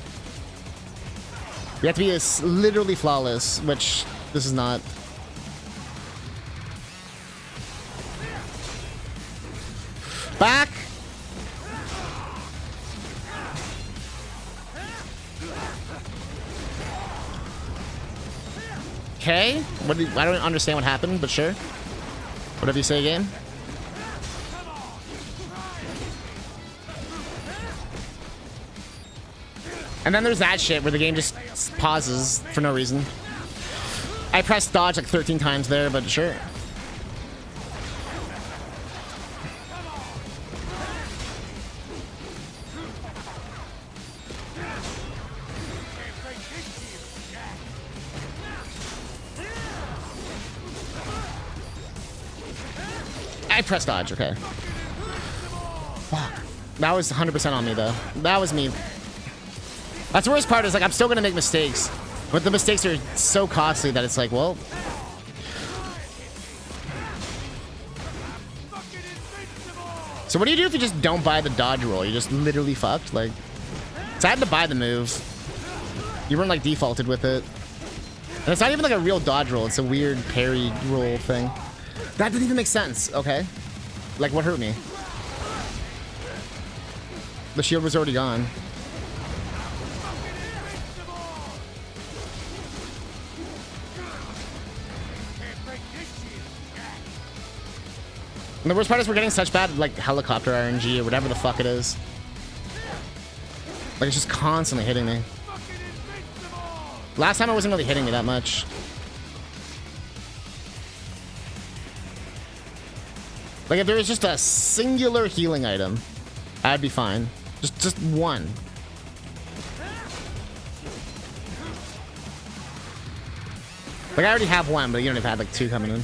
You have to be literally flawless, which this is not. Back! Okay. I don't understand what happened, but sure. Whatever you say again. And then there's that shit where the game just pauses for no reason. I pressed dodge like 13 times there, but sure. I pressed dodge, okay. Fuck. That was 100% on me, though. That was me. That's the worst part, is like, I'm still gonna make mistakes. But the mistakes are so costly that it's like, well... So what do you do if you just don't buy the dodge roll? You just literally fucked? Like... So I had to buy the move. You weren't like defaulted with it. And it's not even like a real dodge roll. It's a weird parry roll thing. That didn't even make sense, okay? Like, what hurt me? The shield was already gone. And the worst part is we're getting such bad, like, helicopter RNG or whatever the fuck it is. Like, it's just constantly hitting me. Last time it wasn't really hitting me that much. Like, if there was just a singular healing item, I'd be fine. Just one. Like, I already have one, but you don't even have like two coming in.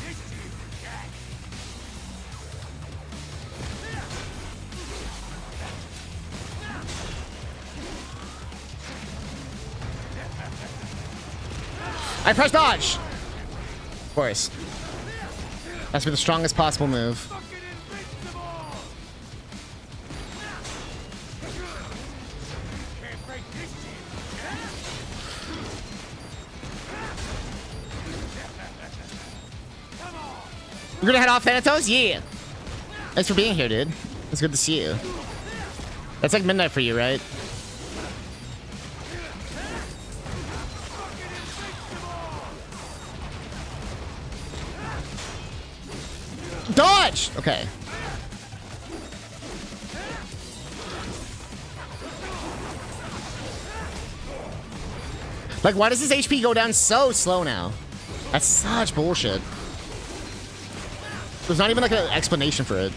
I pressed dodge! Of course. That's be the strongest possible move. We're gonna head off, Thanatos? Yeah. Thanks for being here, dude. It's good to see you. That's like midnight for you, right? Dodge! Okay. Like, why does his HP go down so slow now? That's such bullshit. There's not even like an explanation for it.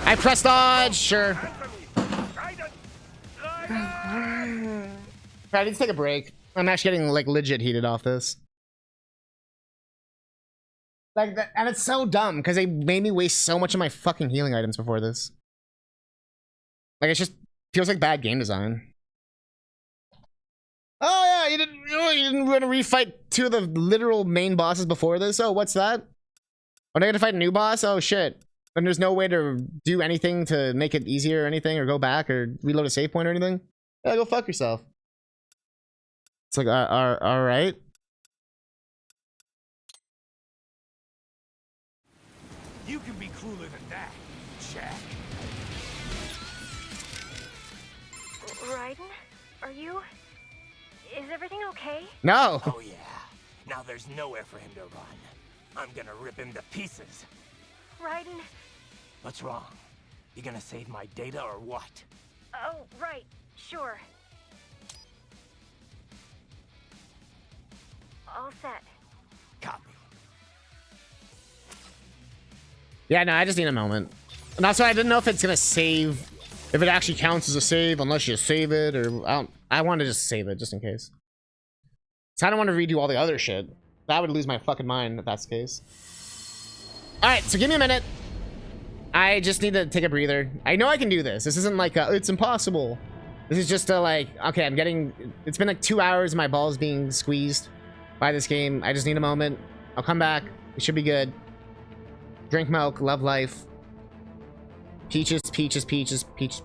I press dodge, sure. I need to take a break. I'm actually getting like legit heated off this. Like, and it's so dumb because they made me waste so much of my fucking healing items before this. Like, it just feels like bad game design. Oh yeah, you didn't. We're gonna refight two of the literal main bosses before this. Oh, what's that? Oh, I gotta fight a new boss? Oh shit. And there's no way to do anything to make it easier or anything, or go back or reload a save point or anything? Yeah, go fuck yourself. It's like, alright. You can be crueler than that, Jack. Raiden? Are you... Is everything okay? No! Oh yeah. Now there's nowhere for him to run. I'm gonna rip him to pieces. Raiden? What's wrong? You gonna save my data or what? Oh, right. Sure. All set. Copy. Yeah, no, I just need a moment. And also, I didn't know if it's gonna save, if it actually counts as a save, unless you save it, or I want to just save it, just in case. So I don't want to redo all the other shit. That would lose my fucking mind if that's the case. Alright, so give me a minute. I just need to take a breather. I know I can do this. This isn't like it's impossible. This is just like, okay, I'm getting, it's been like 2 hours of my balls being squeezed by this game. I just need a moment. I'll come back. It should be good. Drink milk, love life. Peaches, peaches, peaches, peaches, peaches.